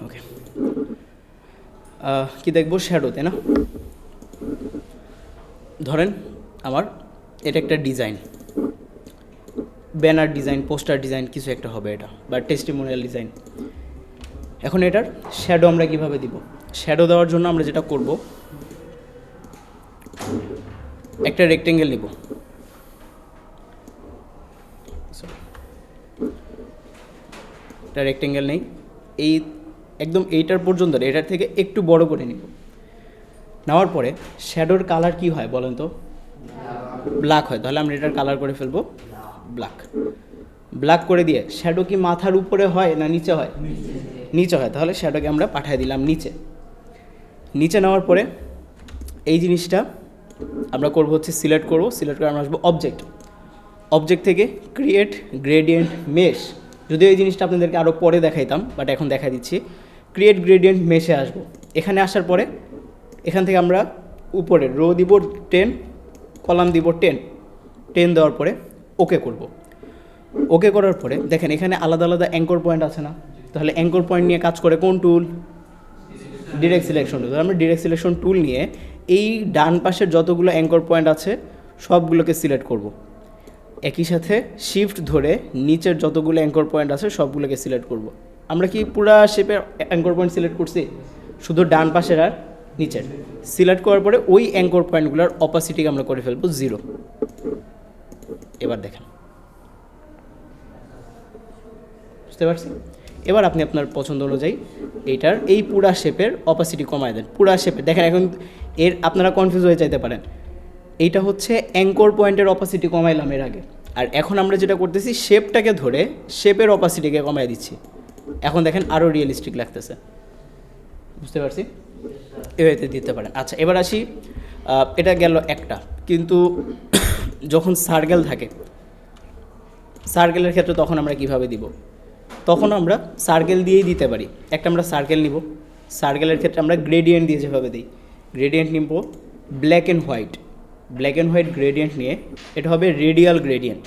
ওকে, কি দেখবো? শ্যাডো, তাই না? ধরেন আমার এটা একটা design, banner design, poster design কিছু একটা হবে এটা, বা টেস্টিমোনিয়াল ডিজাইন। এখন এটার শ্যাডো আমরা কিভাবে দিব? শ্যাডো দেওয়ার জন্য আমরা যেটা করব, একটা রেক্টেঙ্গেল নিব, একটা রেক্টেঙ্গেল নেই, এই একদম এইটার পর্যন্ত, এটার থেকে একটু বড় করে নিব। নেওয়ার পরে শ্যাডোর কালার কি হয় বলেন তো? ব্ল্যাক হয়। তাহলে আমরা এটার কালার করে ফেলবো ব্ল্যাক। ব্ল্যাক করে দিয়ে শ্যাডো কি মাথার উপরে হয় না নিচে হয়? নিচে হয়। তাহলে শ্যাডোকে আমরা পাঠিয়ে দিলাম নিচে। নিচে নেওয়ার পরে এই জিনিসটা আমরা করব হচ্ছে সিলেক্ট করব, সিলেক্ট করে আমরা আসবো অবজেক্ট। অবজেক্ট থেকে ক্রিয়েট গ্রেডিয়েন্ট মেশ। যদিও এই জিনিসটা আপনাদেরকে আরও পরে দেখাইতাম, বাট এখন দেখা দিচ্ছি। ক্রিয়েট গ্রেডিয়েন্ট মেশে আসবো। এখানে আসার পরে এখান থেকে আমরা উপরে রো দিব 10, কলাম দিব 10। 10 দেওয়ার পরে ওকে করব। ওকে করার পরে দেখেন এখানে আলাদা আলাদা অ্যাঙ্কর পয়েন্ট আছে না? তাহলে অ্যাঙ্কর পয়েন্ট নিয়ে কাজ করে কোন টুল? Direct selection tool. আমরা ডিরেক্ট সিলেকশন টুল নিয়ে এই ডান পাশের যতগুলো অ্যাঙ্কর পয়েন্ট আছে সবগুলোকে সিলেক্ট করব। একই সাথে শিফট ধরে নিচের যতগুলো অ্যাঙ্কর পয়েন্ট আছে সবগুলোকে সিলেক্ট করব। আমরা কি পুরা শেপের অ্যাঙ্কর পয়েন্ট সিলেক্ট করছি? শুধু ডান পাশের আর নিচের। সিলেক্ট করার পরে ওই অ্যাঙ্কর পয়েন্টগুলোর অপাসিটিকে আমরা করে ফেলবো 0। এবার দেখেন, বুঝতে পারছি? এবার আপনি আপনার পছন্দ অনুযায়ী এইটার এই পুরা শেপের অপাসিটি কমায় দেন। পুরা শেপে দেখেন এখন এর আপনারা কনফিউজ হয়ে যাইতে পারেন। এইটা হচ্ছে অ্যাঙ্কর পয়েন্টের অপাসিটি কমাইলাম এর আগে, আর এখন আমরা যেটা করতেছি শেপটাকে ধরে শেপের অপাসিটিকে কমায় দিচ্ছি। এখন দেখেন আরও রিয়েলিস্টিক লাগতেছে। বুঝতে পারছি? এভাবে দিতে পারেন। আচ্ছা, এবার আসি, এটা গেল একটা। কিন্তু যখন সার্কেল থাকে, সার্কেলের ক্ষেত্রে তখন আমরা কিভাবে দিব? তখন আমরা সার্কেল দিয়েই দিতে পারি। একটা আমরা সার্কেল নিব, সার্কেলের ক্ষেত্রে আমরা গ্রেডিয়েন্ট দিয়ে যেভাবে দিই, গ্রেডিয়েন্ট নিব black and white. Black and white gradient নিয়ে এটা হবে রেডিয়াল গ্রেডিয়েন্ট।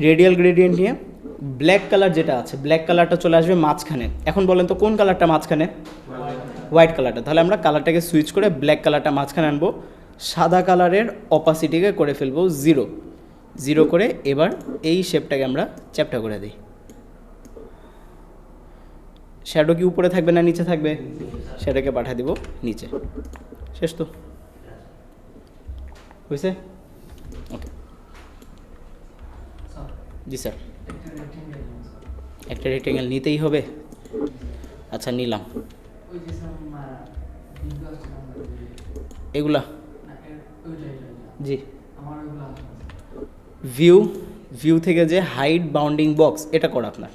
রেডিয়াল গ্রেডিয়েন্ট নিয়ে ব্ল্যাক কালার যেটা আছে, ব্ল্যাক কালারটা চলে আসবে মাঝখানে। এখন বলেন তো কোন কালারটা মাঝখানে? হোয়াইট কালারটা। তাহলে আমরা কালারটাকে সুইচ করে ব্ল্যাক কালারটা মাঝখানে আনবো। সাদা কালারের অপাসিটিকে করে ফেলবো 0। 0 করে এবার এই শেপটাকে আমরা চ্যাপ্টা করে দিই। শ্যাডো কি উপরে থাকবে না নিচে থাকবে? শ্যাডোকে পাঠিয়ে দিব নিচে। শেষ তো? বুঝছে? ওকে, জি স্যার। একটা রেক্টেঙ্গেল নিতেই হবে। আচ্ছা, নিলাম। এগুলা জি, ভিউ থেকে যে হাইড বাউন্ডিং বক্স, এটা করা আপনার,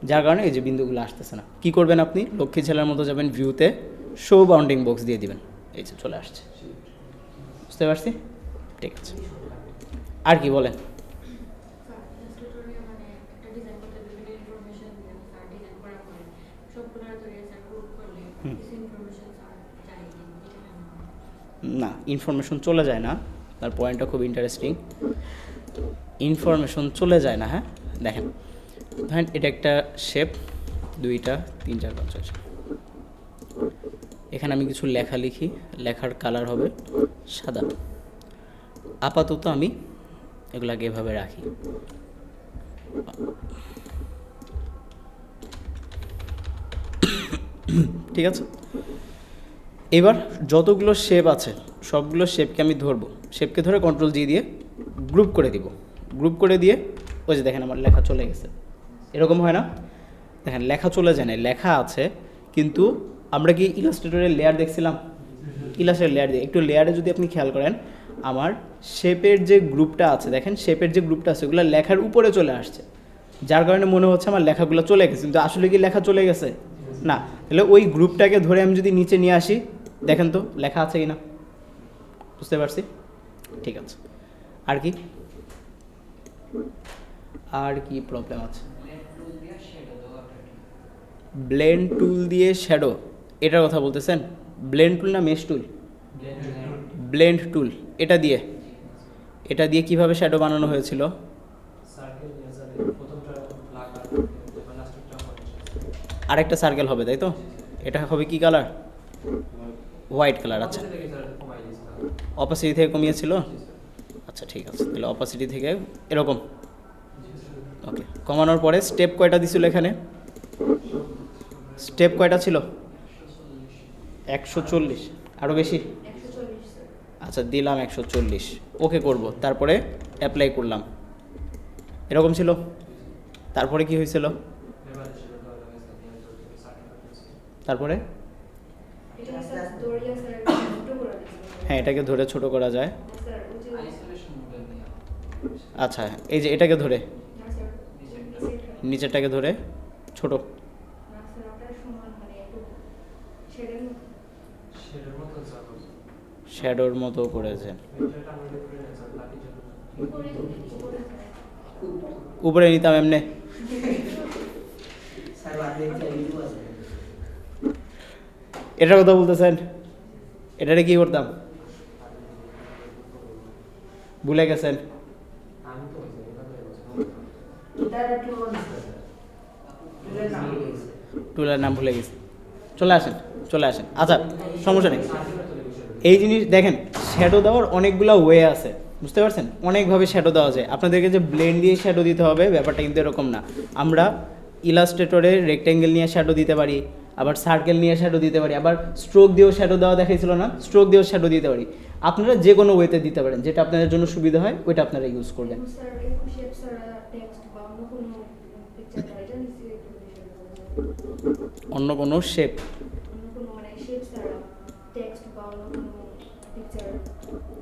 যার কারণে এই যে বিন্দুগুলো আসতেছে না। কি করবেন আপনি? লক্ষ্মী ছেলের মতো যাবেন, ভিউতে শো বাউন্ডিং বক্স দিয়ে দিবেন। এই যে চলে আসছে। বুঝতে পারছি? ঠিক আছে। আর কি বলেন? না, ইনফরমেশন চলে যায় না। তার পয়েন্টটা খুব ইন্টারেস্টিং। ইনফরমেশন চলে যায় না। হ্যাঁ, দেখেন ধরেন এটা একটা শেপ, 2টা 3 4 5 6। এখানে আমি কিছু লেখা লিখি, লেখার কালার হবে সাদা। আপাতত আমি এগুলাকে এভাবে রাখি। ঠিক আছে। এবার যতগুলো শেপ আছে সবগুলো শেপকে আমি ধরবো। শেপকে ধরে কন্ট্রোল জি দিয়ে গ্রুপ করে দিব। গ্রুপ করে দিয়ে ওই যে দেখেন আমার লেখা চলে গেছে। এরকম হয় না? দেখেন লেখা চলে যায় না, লেখা আছে। কিন্তু আমরা কি ইলাস্ট্রেটরের লেয়ার দেখছিলাম? ইলাস্ট্রেটর লেয়ার দিয়ে একটু লেয়ারে যদি আপনি খেয়াল করেন, আমার শেপের যে গ্রুপটা আছে, দেখেন শেপের যে গ্রুপটা আছে ওগুলো লেখার উপরে চলে আসছে, যার কারণে মনে হচ্ছে আমার লেখাগুলো চলে গেছে। কিন্তু আসলে কি লেখা চলে গেছে? না। তাহলে ওই গ্রুপটাকে ধরে আমি যদি নিচে নিয়ে আসি, দেখেন তো লেখা আছে কি না। বুঝতে পারছি? ঠিক আছে। আর কি আর কি প্রবলেম আছে? ব্লেন্ড টুল দিয়ে শ্যাডো, এটার কথা বলতেছেন? ব্লেন্ড টুল না মেশ টুল? ব্লেন্ড টুল। এটা দিয়ে কিভাবে শ্যাডো বানানো হয়েছিল? আরেকটা সার্কেল হবে, তাই তো? এটা হবে কি কালার? White colour. আচ্ছা, অপাসিটি থেকে কমিয়েছিল? আচ্ছা ঠিক আছে, তাহলে অপাসিটি থেকে এরকম। ওকে, কমানোর পরে স্টেপ কয়টা দিছিল এখানে? স্টেপ কয়টা ছিল? 140। আরও বেশি? আচ্ছা দিলাম 140। ওকে করব, তারপরে অ্যাপ্লাই করলাম, এরকম ছিল। তারপরে কি হয়েছিল? তারপরে হ্যাঁ, এটাকে ধরে ছোট করা যায়। আচ্ছা, এই যে এটাকে ধরে, নিচেরটাকে ধরে ছোট, শ্যাডোর মতো করেছে। উপরে নিতাম এমনি। এটার কথা বলতেছেন? এটারে কি করতাম ভুলে গেছেন? টুলের নাম ভুলে গেছি। চলে আসেন, চলে আসেন। আচ্ছা সমস্যা নেই। এই জিনিস দেখেন, শ্যাডো দেওয়ার অনেকগুলো ওয়ে আছে, বুঝতে পারছেন? অনেকভাবে শ্যাডো দেওয়া যায়। আপনাদেরকে যে ব্লেন্ড দিয়ে শ্যাডো দিতে হবে ব্যাপারটা কিন্তু এরকম না। আমরা ইলাস্ট্রেটরে রেক্ট্যাঙ্গেল নিয়ে শ্যাডো দিতে পারি, আবার সার্কেল নিয়ে শ্যাডো দিতে পারি, আবার স্ট্রোক দিয়েও শ্যাডো দেওয়া দেখাইছিল না, স্ট্রোক দিয়েও শ্যাডো দিতে পারি। আপনারা যে কোনো ওয়েতে দিতে পারেন, যেটা আপনাদের জন্য সুবিধা হয় ওইটা আপনারা ইউজ করবেন। অন্য কোনো শেপ,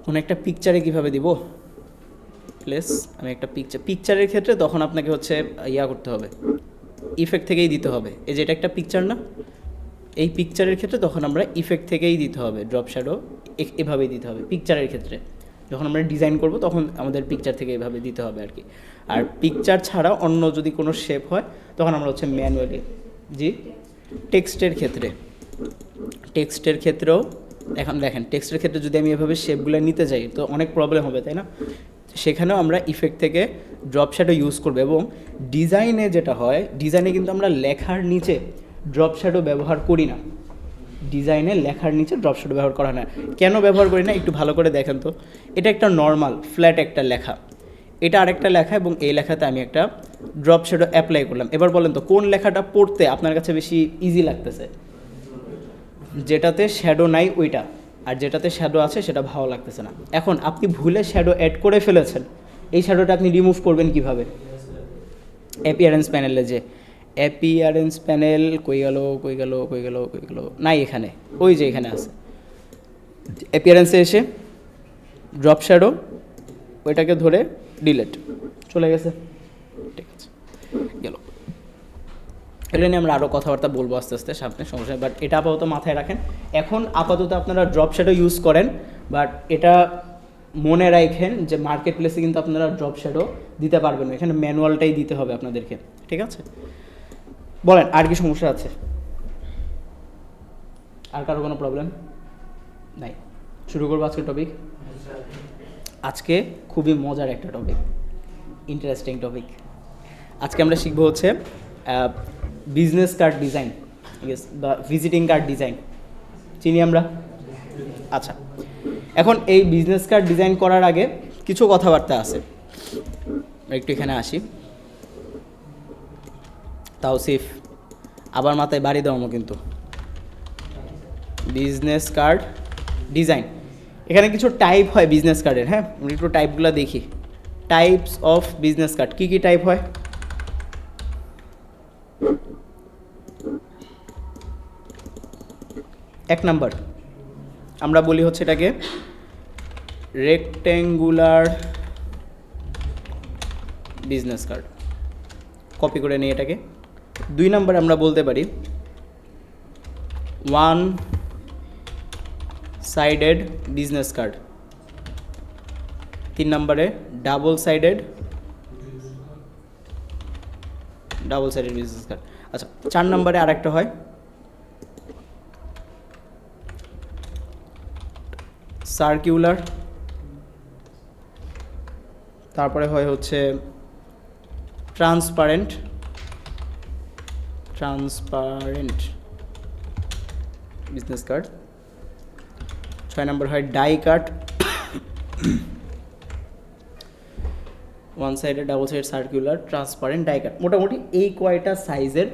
কোনো একটা পিকচারে কীভাবে দিব? প্লেস আমি একটা পিকচারের ক্ষেত্রে তখন আপনাকে হচ্ছে ইয়া করতে হবে, ইফেক্ট থেকেই দিতে হবে। এই যে এটা একটা পিকচার না, এই পিকচারের ক্ষেত্রে তখন আমরা ইফেক্ট থেকেই দিতে হবে, ড্রপ শ্যাডো এভাবেই দিতে হবে পিকচারের ক্ষেত্রে। যখন আমরা ডিজাইন করব তখন আমাদের পিকচার থেকে এভাবে দিতে হবে আর কি। আর পিকচার ছাড়া অন্য যদি কোনো শেপ হয় তখন আমরা হচ্ছে ম্যানুয়ালি। জি, টেক্সটের ক্ষেত্রেও এখন দেখেন, টেক্সটের ক্ষেত্রে যদি আমি এভাবে শেপগুলো নিতে যাই তো অনেক প্রবলেম হবে, তাই না? সেখানেও আমরা ইফেক্ট থেকে ড্রপ শ্যাডো ইউজ করবো। এবং ডিজাইনে যেটা হয়, ডিজাইনে কিন্তু আমরা লেখার নিচে ড্রপ শ্যাডো ব্যবহার করি না। ডিজাইনে লেখার নিচে ড্রপ শ্যাডো ব্যবহার করা হয় না। কেন ব্যবহার করি না একটু ভালো করে দেখেন তো। এটা একটা নর্মাল ফ্ল্যাট একটা লেখা, এটা আরেকটা লেখা, এবং এই লেখাতে আমি একটা ড্রপ শ্যাডো অ্যাপ্লাই করলাম। এবার বলেন তো কোন লেখাটা পড়তে আপনার কাছে বেশি ইজি লাগতেছে? যেটাতে শ্যাডো নাই ওইটা, আর যেটাতে শ্যাডো আছে সেটা ভালো লাগতেছে না। এখন আপনি ভুলে শ্যাডো অ্যাড করে ফেলেছেন, এই শ্যাডোটা আপনি রিমুভ করবেন কিভাবে? অ্যাপিয়ারেন্স প্যানেলে যে অ্যাপিয়ারেন্স প্যানেল কই গেল নাই, এখানে, ওই যে এখানে আছে। অ্যাপিয়ারেন্সে এসে ড্রপ শ্যাডো, ওইটাকে ধরে ডিলেট, চলে গেছে। ঠিক আছে, গেল। এটা নিয়ে আমরা আরও কথাবার্তা বলবো আস্তে আস্তে সামনে, সমস্যা। বাট এটা আপাতত মাথায় রাখেন। এখন আপাতত আপনারা ড্রপ শ্যাডো ইউজ করেন, বাট এটা মনে রাখেন যে মার্কেট প্লেসে কিন্তু আপনারা ড্রপ শ্যাডো দিতে পারবেন না, এখানে ম্যানুয়ালটাই দিতে হবে আপনাদেরকে। ঠিক আছে, বলেন আর কি সমস্যা আছে? আর কারো কোনো প্রবলেম নাই? শুরু করবো আজকের টপিক। আজকে খুবই মজার একটা টপিক, ইন্টারেস্টিং টপিক। আজকে আমরা শিখবো হচ্ছে বিজনেস কার্ড ডিজাইন, বা ভিজিটিং কার্ড ডিজাইন, চিনি আমরা? আচ্ছা, এখন এই বিজনেস কার্ড ডিজাইন করার আগে কিছু কথাবার্তা আছে, একটু এখানে আসি। তাওসিফ আবার মাথায় বাড়ি দেওয়া কিন্তু। বিজনেস কার্ড ডিজাইন, এখানে কিছু টাইপ হয় বিজনেস কার্ডের। হ্যাঁ, আমরা একটু টাইপগুলো দেখি। টাইপস অফ বিজনেস কার্ড, কী কী টাইপ হয়? এক নাম্বার আমরা বলি হচ্ছে এটাকে রেক্ট্যাঙ্গুলার বিজনেস কার্ড, কপি করে নিই এটাকে। 2 নম্বরে আমরা বলতে পারি ওয়ান সাইডেড বিজনেস কার্ড। 3 নম্বরে ডাবল সাইডেড বিজনেস কার্ড। আচ্ছা, 4 নম্বরে আরেকটা হয় সার্কুলার, তারপরে হয় হচ্ছে transparent transparent business card. 6 number হয় die cut, one sided, double side, circular, transparent, die cut. মোটামুটি এই কয়টা সাইজের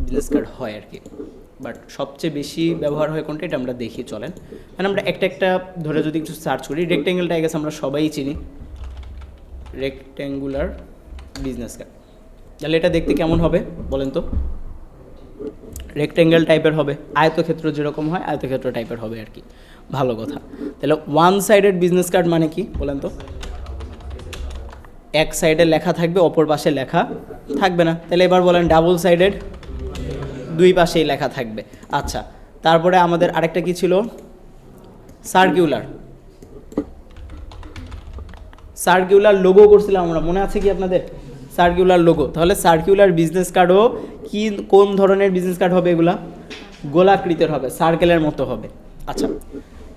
বিজনেস কার্ড হয় আর কি, বাট সবচেয়ে বেশি ব্যবহার হয় কোনটা এটা আমরা দেখি চলেন। মানে আমরা একটা একটা ধরে যদি একটু সার্চ করি, রেক্ট্যাঙ্গেলটা আই গেছে আমরা সবাই চিনি, রেক্ট্যাঙ্গুলার বিজনেস কার্ড। তাহলে এটা দেখতে কেমন হবে বলেন তো? রেক্ট্যাঙ্গেল টাইপের হবে, আয়তক্ষেত্র যেরকম হয় আয়তক্ষেত্র টাইপের হবে আর কি। ভালো কথা। তাহলে ওয়ান সাইডেড বিজনেস কার্ড মানে কি বলেন তো? এক সাইডে লেখা থাকবে, অপর পাশে লেখা থাকবে না। তাহলে এবার বলেন ডাবল সাইডেড, দুই পাশেই লেখা থাকবে। আচ্ছা, তারপরে আমাদের আরেকটা কি ছিল? সার্কুলার। সার্কুলার লোগো করছিলাম আমরা, মনে আছে কি আপনাদের? Circular logo. তাহলে সার্কুলার বিজনেস কার্ডও কি, কোন ধরনের বিজনেস কার্ড হবে? এগুলা গোলাকৃতির হবে, সার্কেলের মতো হবে। আচ্ছা,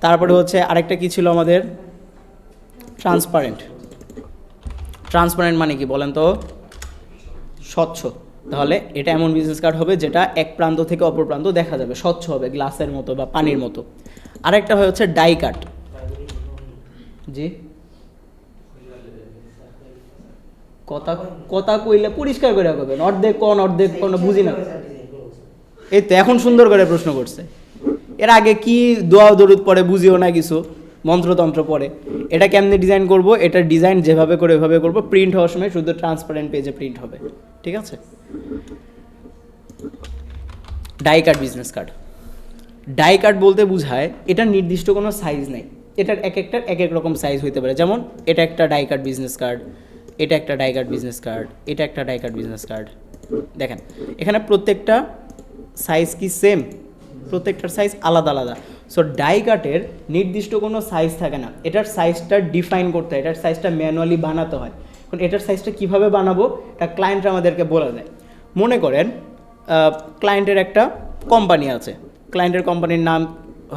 তারপরে হচ্ছে আরেকটা কি ছিল আমাদের? ট্রান্সপারেন্ট। ট্রান্সপারেন্ট মানে কি বলেন তো? স্বচ্ছ। তাহলে এটা এমন বিজনেস কার্ড হবে যেটা এক প্রান্ত থেকে অপর প্রান্ত দেখা যাবে, স্বচ্ছ হবে, গ্লাসের মতো বা পানির মতো। আরেকটা হচ্ছে ডাই কাট। জি, কথা কথা কইলে পরিষ্কার করে করবেন, অর্ধেক কোন অর্ধেক কোন বুঝি না। এই তো এখন সুন্দর করে প্রশ্ন করছে। এর আগে কি দোয়া দরুদ পড়ে বুঝিও না কিছু, মন্ত্রতন্ত্র পড়ে। এটা কেমনে ডিজাইন করব? এটা ডিজাইন যেভাবে করে ওইভাবে করব। প্রিন্ট হওয়ার সময় শুধু ট্রান্সপারেন্ট পেজে প্রিন্ট হবে, ঠিক আছে? Die cut business card. Die cut বলতে বোঝায় এটা নির্দিষ্ট কোনো সাইজ নেই, এটার এক একটার এক এক রকম সাইজ হইতে পারে। যেমন এটা একটা ডাই কাট বিজনেস কার্ড, এটা একটা ডাই কাট বিজনেস কার্ড, এটা একটা ডাই কাট বিজনেস কার্ড। দেখেন এখানে প্রত্যেকটা সাইজ কি সেম? প্রত্যেকটার সাইজ আলাদা আলাদা। সো ডাই কাটের নির্দিষ্ট কোনো সাইজ থাকে না, এটার সাইজটা ডিফাইন করতে হয়, এটার সাইজটা ম্যানুয়ালি বানাতে হয়। এখন এটার সাইজটা কীভাবে বানাবো এটা ক্লায়েন্টরা আমাদেরকে বলে দেয়। মনে করেন ক্লায়েন্টের একটা কোম্পানি আছে, ক্লায়েন্টের কোম্পানির নাম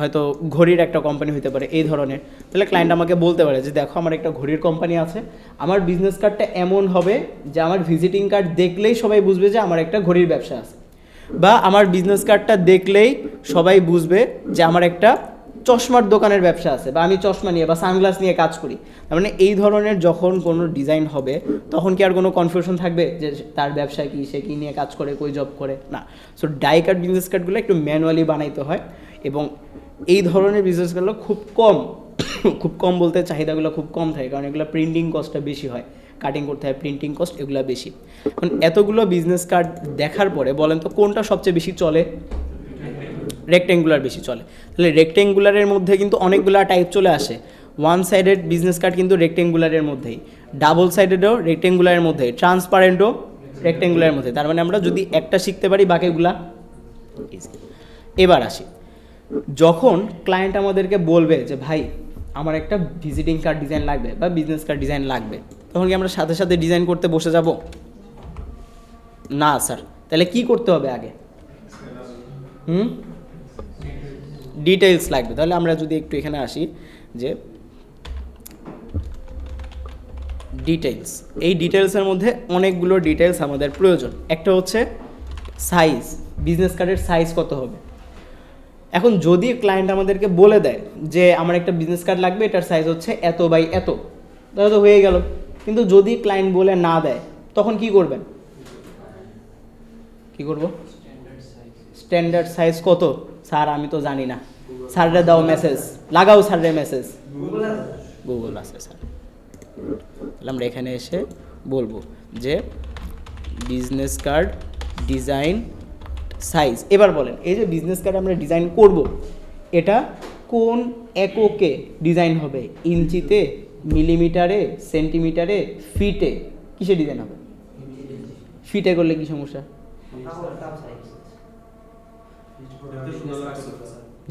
হয়তো ঘড়ির একটা কোম্পানি হতে পারে এই ধরনের। তাহলে ক্লায়েন্ট আমাকে বলতে পারে যে দেখো আমার একটা ঘড়ির কোম্পানি আছে, আমার বিজনেস কার্ডটা এমন হবে যে আমার ভিজিটিং কার্ড দেখলেই সবাই বুঝবে যে আমার একটা ঘড়ির ব্যবসা আছে, বা আমার বিজনেস কার্ডটা দেখলেই সবাই বুঝবে যে আমার একটা চশমার দোকানের ব্যবসা আছে, বা আমি চশমা নিয়ে বা সানগ্লাস নিয়ে কাজ করি। তার মানে এই ধরনের যখন কোনো ডিজাইন হবে তখন কি আর কোনো কনফিউশন থাকবে যে তার ব্যবসা কি, সে কী নিয়ে কাজ করে, কই জব করে? না। সো ডাই কাট বিজনেস কার্ডগুলো একটু ম্যানুয়ালি বানাইতে হয়, এবং এই ধরনের বিজনেস কার্ডগুলো খুব কম, খুব কম বলতে চাহিদাগুলো খুব কম থাকে, কারণ এগুলো প্রিন্টিং কস্টটা বেশি হয়, কাটিং করতে হয়, প্রিন্টিং কস্ট এগুলো বেশি। এখন এতগুলো বিজনেস কার্ড দেখার পরে বলেন তো কোনটা সবচেয়ে বেশি চলে? রেক্ট্যাঙ্গুলার বেশি চলে। তাহলে রেক্ট্যাঙ্গুলারের মধ্যে কিন্তু অনেকগুলো টাইপ চলে আসে। ওয়ান সাইডেড বিজনেস কার্ড কিন্তু রেক্ট্যাঙ্গুলারের মধ্যেই, ডাবল সাইডেডও রেক্ট্যাঙ্গুলারের মধ্যেই, ট্রান্সপারেন্টও রেক্ট্যাঙ্গুলারের মধ্যে। তার মানে আমরা যদি একটা শিখতে পারি বাকিগুলা ইজি। এবার আসি, যখন ক্লায়েন্ট আমাদেরকে বলবে যে ভাই আমার একটা ভিজিটিং কার্ড ডিজাইন লাগবে বা বিজনেস কার্ড ডিজাইন লাগবে, তখন কি আমরা সাথে সাথে ডিজাইন করতে বসে যাব? না স্যার। তাহলে কি করতে হবে আগে? ডিটেইলস লাগবে। তাহলে আমরা যদি একটু এখানে আসি যে ডিটেইলস, এই ডিটেইলসের মধ্যে অনেকগুলো ডিটেইলস আমাদের প্রয়োজন। একটা হচ্ছে সাইজ, বিজনেস কার্ডের সাইজ কত হবে। এখন যদি ক্লায়েন্ট আমাদেরকে বলে দেয় যে আমার একটা বিজনেস কার্ড লাগবে, এটার সাইজ হচ্ছে এত বাই এত, তাহলে তো হয়ে গেল। কিন্তু যদি ক্লায়েন্ট বলে না দেয় তখন কি করবেন? কি করব? স্ট্যান্ডার্ড সাইজ কত? স্যার আমি তো জানি না। স্যাররে দাও মেসেজ, লাগাও স্যাররে মেসেজ। গুগল আছে স্যার। তাহলে আমরা এখানে এসে বলবো যে বিজনেস কার্ড ডিজাইন সাইজ। এবার বলেন এই যে বিজনেস কার্ড আমরা ডিজাইন করব, এটা কোন এককে ডিজাইন হবে? ইঞ্চিতে, মিলিমিটারে, সেন্টিমিটারে, ফিটে? কিসে ডিজাইন হবে? ফিটে করলে কি সমস্যা?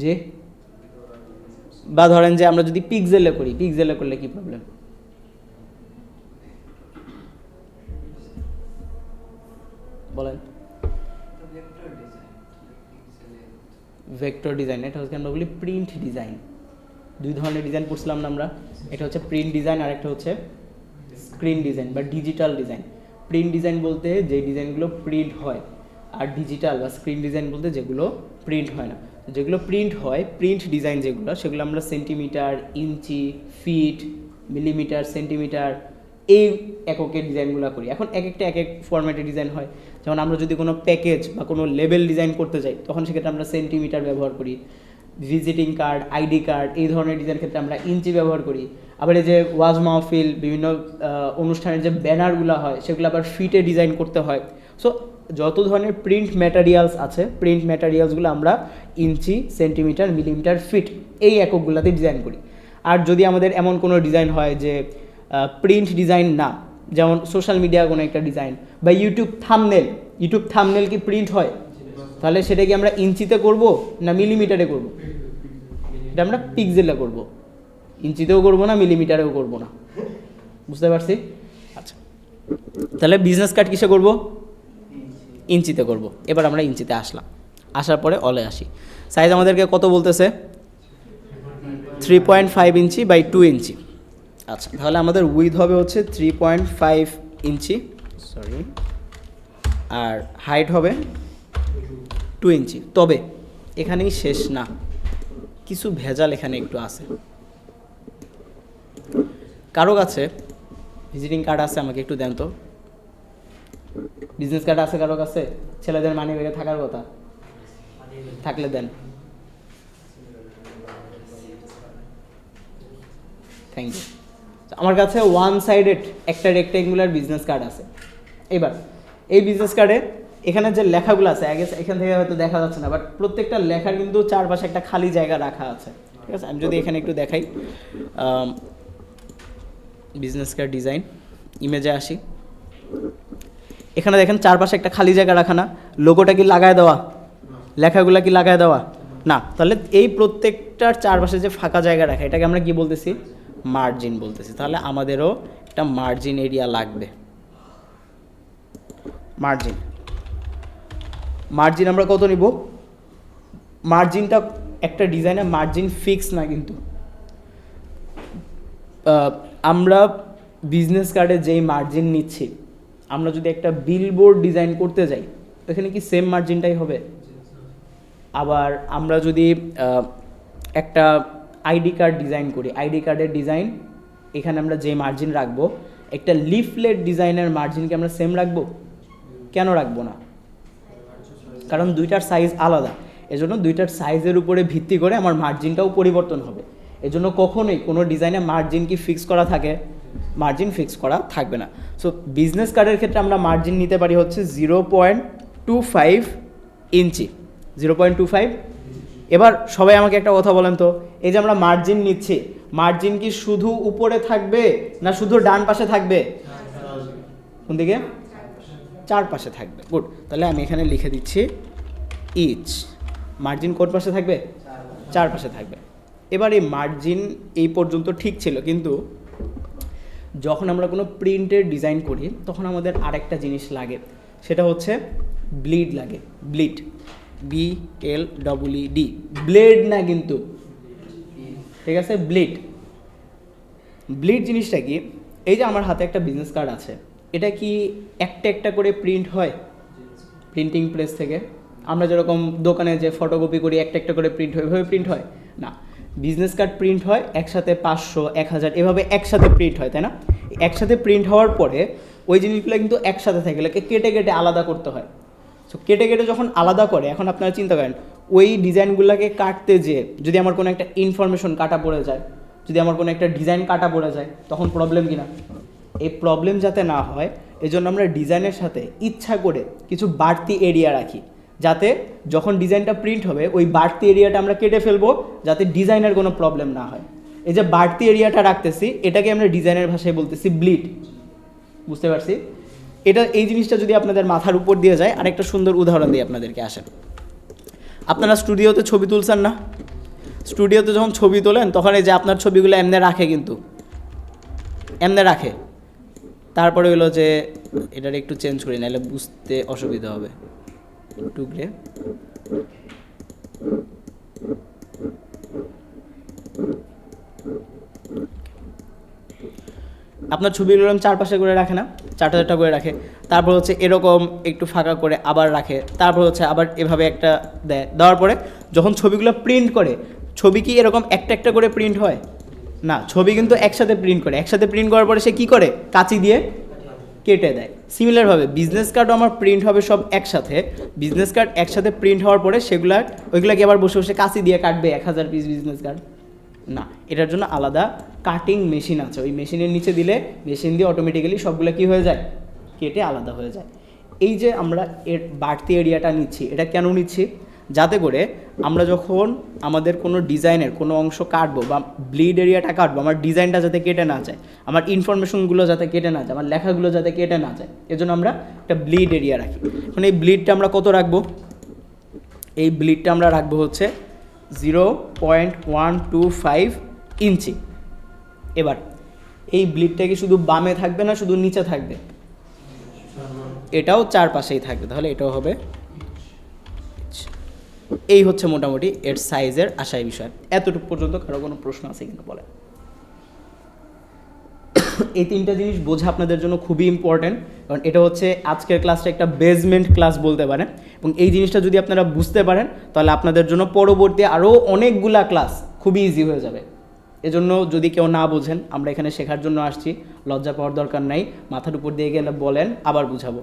জি, বা ধরেন যে আমরা যদি পিক্সেলে করি, পিক্সেলে করলে কি প্রবলেম? বলেন। ভেক্টর ডিজাইন, এটা হচ্ছে আমরা বলি প্রিন্ট ডিজাইন। দুই ধরনের ডিজাইন পড়ছিলাম না আমরা, এটা হচ্ছে প্রিন্ট ডিজাইন আর একটা হচ্ছে স্ক্রিন ডিজাইন বা ডিজিটাল ডিজাইন। প্রিন্ট ডিজাইন বলতে যে ডিজাইনগুলো প্রিন্ট হয়, আর ডিজিটাল বা স্ক্রিন ডিজাইন বলতে যেগুলো প্রিন্ট হয় না। যেগুলো প্রিন্ট হয়, প্রিন্ট ডিজাইন যেগুলো, সেগুলো আমরা সেন্টিমিটার, ইঞ্চি, ফিট, মিলিমিটার, সেন্টিমিটার এই এককে ডিজাইনগুলো করি। এখন এক একটা এক এক ফরম্যাটে ডিজাইন হয়। যেমন আমরা যদি কোনো প্যাকেজ বা কোনো লেবেল ডিজাইন করতে যাই তখন সেক্ষেত্রে আমরা সেন্টিমিটার ব্যবহার করি। ভিজিটিং কার্ড, আইডি কার্ড এই ধরনের ডিজাইনের ক্ষেত্রে আমরা ইঞ্চি ব্যবহার করি। আবার এই যে ওয়াজ মাহফিল, বিভিন্ন অনুষ্ঠানের যে ব্যানারগুলো হয় সেগুলো আবার ফিটে ডিজাইন করতে হয়। সো যত ধরনের প্রিন্ট ম্যাটেরিয়ালস আছে, প্রিন্ট ম্যাটেরিয়ালসগুলো আমরা ইঞ্চি, সেন্টিমিটার, মিলিমিটার, ফিট এই এককগুলোতে ডিজাইন করি। আর যদি আমাদের এমন কোনো ডিজাইন হয় যে প্রিন্ট ডিজাইন না, যেমন সোশ্যাল মিডিয়া কোনো একটা ডিজাইন বা ইউটিউব থাম্বনেল কি প্রিন্ট হয়? তাহলে সেটা কি আমরা ইঞ্চিতে করব না মিলিমিটারে করব? এটা আমরা পিক্সেলে করব, ইঞ্চিতেও করব না, মিলিমিটারেও করব না। বুঝতে পারছি? আচ্ছা, তাহলে বিজনেস কার্ড কিসে করব? ইঞ্চিতে করব। এবার আমরা ইঞ্চিতে আসলাম, আসার পরে অলে আসি। সাইজ আমাদেরকে কত বলতেছে? 3.5 ইঞ্চি বাই 2 ইঞ্চি। আচ্ছা, তাহলে আমাদের উইথ হবে হচ্ছে 3.5 ইঞ্চি, সরি, আর হাইট হবে 2 ইঞ্চি। তবে এখানেই শেষ না, কিছু ভেজাল এখানে একটু আছে। কারো কাছে ভিজিটিং কার্ড আছে? আমাকে একটু দেন তো। বিজনেস কার্ড আছে কারো কাছে? ছেলেদের মানি ব্যাগে থাকার কথা, থাকলে দেন। Thank you. আমার কাছে ওয়ান সাইডেড একটা রেক্ট্যাঙ্গুলার বিজনেস কার্ড আছে। এবার এই বিজনেস কার্ডে এখানে যে লেখাগুলো আছে, আগে এখান থেকে হয়তো দেখা যাচ্ছে না, বাট প্রত্যেকটা লেখার কিন্তু চারপাশে একটা খালি জায়গা রাখা আছে। ঠিক আছে, আমি যদি এখানে একটু দেখাই, বিজনেস কার্ড ডিজাইন, ইমেজে আসি, এখানে দেখেন চারপাশে একটা খালি জায়গা রাখা না? লোগোটা কি লাগায় দেওয়া? লেখাগুলো কি লাগায় দেওয়া? না। তাহলে এই প্রত্যেকটার চারপাশে যে ফাঁকা জায়গা রাখা, এটাকে আমরা কি বলতেছি? মার্জিন বলতেছি। তাহলে আমাদেরও একটা মার্জিন এরিয়া লাগবে। মার্জিন আমরা কত নিব? মার্জিনটা একটা ডিজাইনে মার্জিন ফিক্স না, কিন্তু আমরা বিজনেস কার্ডে যেই মার্জিন নিচ্ছি, আমরা যদি একটা বিলবোর্ড ডিজাইন করতে যাই এখানে কি সেম মার্জিনটাই হবে? আবার আমরা যদি একটা আইডি কার্ড ডিজাইন করি, আইডি কার্ডের ডিজাইন এখানে আমরা যে মার্জিন রাখবো, একটা লিফলেট ডিজাইনের মার্জিন কি আমরা সেম রাখবো? কেন রাখবো না? কারণ দুইটার সাইজ আলাদা, এজন্য দুইটার সাইজের উপরে ভিত্তি করে আমার মার্জিনটাও পরিবর্তন হবে। এজন্য কখনোই কোনো ডিজাইনে মার্জিন কি ফিক্স করা থাকে? মার্জিন ফিক্স করা থাকবে না। সো বিজনেস কার্ডের ক্ষেত্রে আমরা মার্জিন নিতে পারি হচ্ছে 0.25 ইঞ্চি, 0.25। এবার সবাই আমাকে একটা কথা বলেন তো, এই যে আমরা মার্জিন নিচ্ছি, মার্জিন কি শুধু উপরে থাকবে না শুধু ডান পাশে থাকবে? কোন দিকে? চারপাশে থাকবে। গুড, তাহলে আমি এখানে লিখে দিচ্ছি ইচ। মার্জিন কোন পাশে থাকবে? চারপাশে থাকবে। এবার এই মার্জিন এই পর্যন্ত ঠিক ছিল, কিন্তু যখন আমরা কোনো প্রিন্টের ডিজাইন করি তখন আমাদের আরেকটা জিনিস লাগে, সেটা হচ্ছে ব্লিড লাগে। ব্লিড, BLED, ব্লেড না কিন্তু, ঠিক আছে? ব্লিড জিনিসটা কি? এই যে আমার হাতে একটা বিজনেস কার্ড আছে, এটা কি একটা একটা করে প্রিন্ট হয় প্রিন্টিং প্রেস থেকে? আমরা যেরকম দোকানে যে ফটোকপি করি একটা একটা করে প্রিন্ট হয়, এভাবে প্রিন্ট হয় না। বিজনেস কার্ড প্রিন্ট হয় একসাথে 500, 1000 এভাবে একসাথে প্রিন্ট হয়, তাই না? একসাথে প্রিন্ট হওয়ার পরে ওই জিনিসগুলো কিন্তু একসাথে থাকে, এগুলোকে কেটে কেটে আলাদা করতে হয়। সো কেটে কেটে যখন আলাদা করে, এখন আপনারা চিন্তা করেন ওই ডিজাইনগুলোকে কাটতে যেয়ে যদি আমার কোনো একটা ইনফরমেশন কাটা পড়ে যায়, যদি আমার কোনো একটা ডিজাইন কাটা পড়ে যায়, তখন প্রবলেম কিনা? এই প্রবলেম যাতে না হয় এজন্য আমরা ডিজাইনের সাথে ইচ্ছা করে কিছু বাড়তি এরিয়া রাখি, যাতে যখন ডিজাইনটা প্রিন্ট হবে ওই বাড়তি এরিয়াটা আমরা কেটে ফেলবো, যাতে ডিজাইনের কোনো প্রবলেম না হয়। এই যে বাড়তি এরিয়াটা রাখতেছি, এটাকে আমরা ডিজাইনের ভাষায় বলতেছি ব্লিড। বুঝতে পারছি? এই জিনিসটা যদি আপনাদের মাথার উপর দিয়ে যায়, আরেকটা সুন্দর উদাহরণ দিয়ে আপনাদেরকে আসেন। আপনারা স্টুডিওতে ছবি তুলছেন না? স্টুডিওতে যখন ছবি তোলেন তখন এই যে আপনার ছবিগুলো এমনি রাখে, কিন্তু এমনি রাখে, তারপরে হলো যে এটার একটু চেঞ্জ করি, নাহলে বুঝতে অসুবিধা হবে। টুকরে আপনার ছবিগুলো চারপাশে করে রাখে না? চারটা চারটা করে রাখে, তারপর হচ্ছে এরকম একটু ফাঁকা করে আবার রাখে, তারপর হচ্ছে আবার এভাবে একটা দেয়, দেওয়ার পরে যখন ছবিগুলো প্রিন্ট করে, ছবি কি এরকম একটা একটা করে প্রিন্ট হয় না, ছবি কিন্তু একসাথে প্রিন্ট করে, একসাথে প্রিন্ট করার পরে সে কী করে, কাঁচি দিয়ে কেটে দেয়। সিমিলারভাবে বিজনেস কার্ডও আমার প্রিন্ট হবে সব একসাথে, বিজনেস কার্ড একসাথে প্রিন্ট হওয়ার পরে ওইগুলাকে আবার বসে বসে কাঁচি দিয়ে কাটবে 1000 পিস বিজনেস কার্ড না, এটার জন্য আলাদা কাটিং মেশিন আছে, ওই মেশিনের নিচে দিলে মেশিন দিয়ে অটোমেটিক্যালি সবগুলো কী হয়ে যায়, কেটে আলাদা হয়ে যায়। এই যে আমরা এর বাড়তি এরিয়াটা নিচ্ছি, এটা কেন নিচ্ছি, যাতে করে আমরা যখন আমাদের কোনো ডিজাইনের কোনো অংশ কাটবো বা ব্লিড এরিয়াটা কাটবো, আমার ডিজাইনটা যাতে কেটে না যায়, আমার ইনফরমেশনগুলো যাতে কেটে না যায়, আমার লেখাগুলো যাতে কেটে না যায়, এজন্য আমরা একটা ব্লিড এরিয়া রাখি। মানে এই ব্লিডটা আমরা কত রাখবো, এই ব্লিডটা আমরা রাখবো হচ্ছে 0.125 ইঞ্চি। এবার এই ব্লিডটা কি শুধু বামে থাকবে না শুধু নিচে থাকবে, এটাও চারপাশেই থাকবে, তাহলে এটাও হবে। এই হচ্ছে মোটামুটি এর সাইজের আশায় বিষয়। এতটুকু পর্যন্ত কারো কোনো প্রশ্ন আছে কিনা বলে। এই তিনটা জিনিস বোঝা আপনাদের জন্য খুবই ইম্পর্ট্যান্ট, কারণ এটা হচ্ছে আজকের ক্লাসটা একটা বেসমেন্ট ক্লাস বলতে পারেন, এবং এই জিনিসটা যদি আপনারা বুঝতে পারেন তাহলে আপনাদের জন্য পরবর্তী আরও অনেকগুলা ক্লাস খুবই ইজি হয়ে যাবে। এজন্য যদি কেউ না বোঝেন, আমরা এখানে শেখার জন্য আসছি, লজ্জা পাওয়ার দরকার নাই, মাথার উপর দিয়ে গেলে বলেন, আবার বুঝাবো।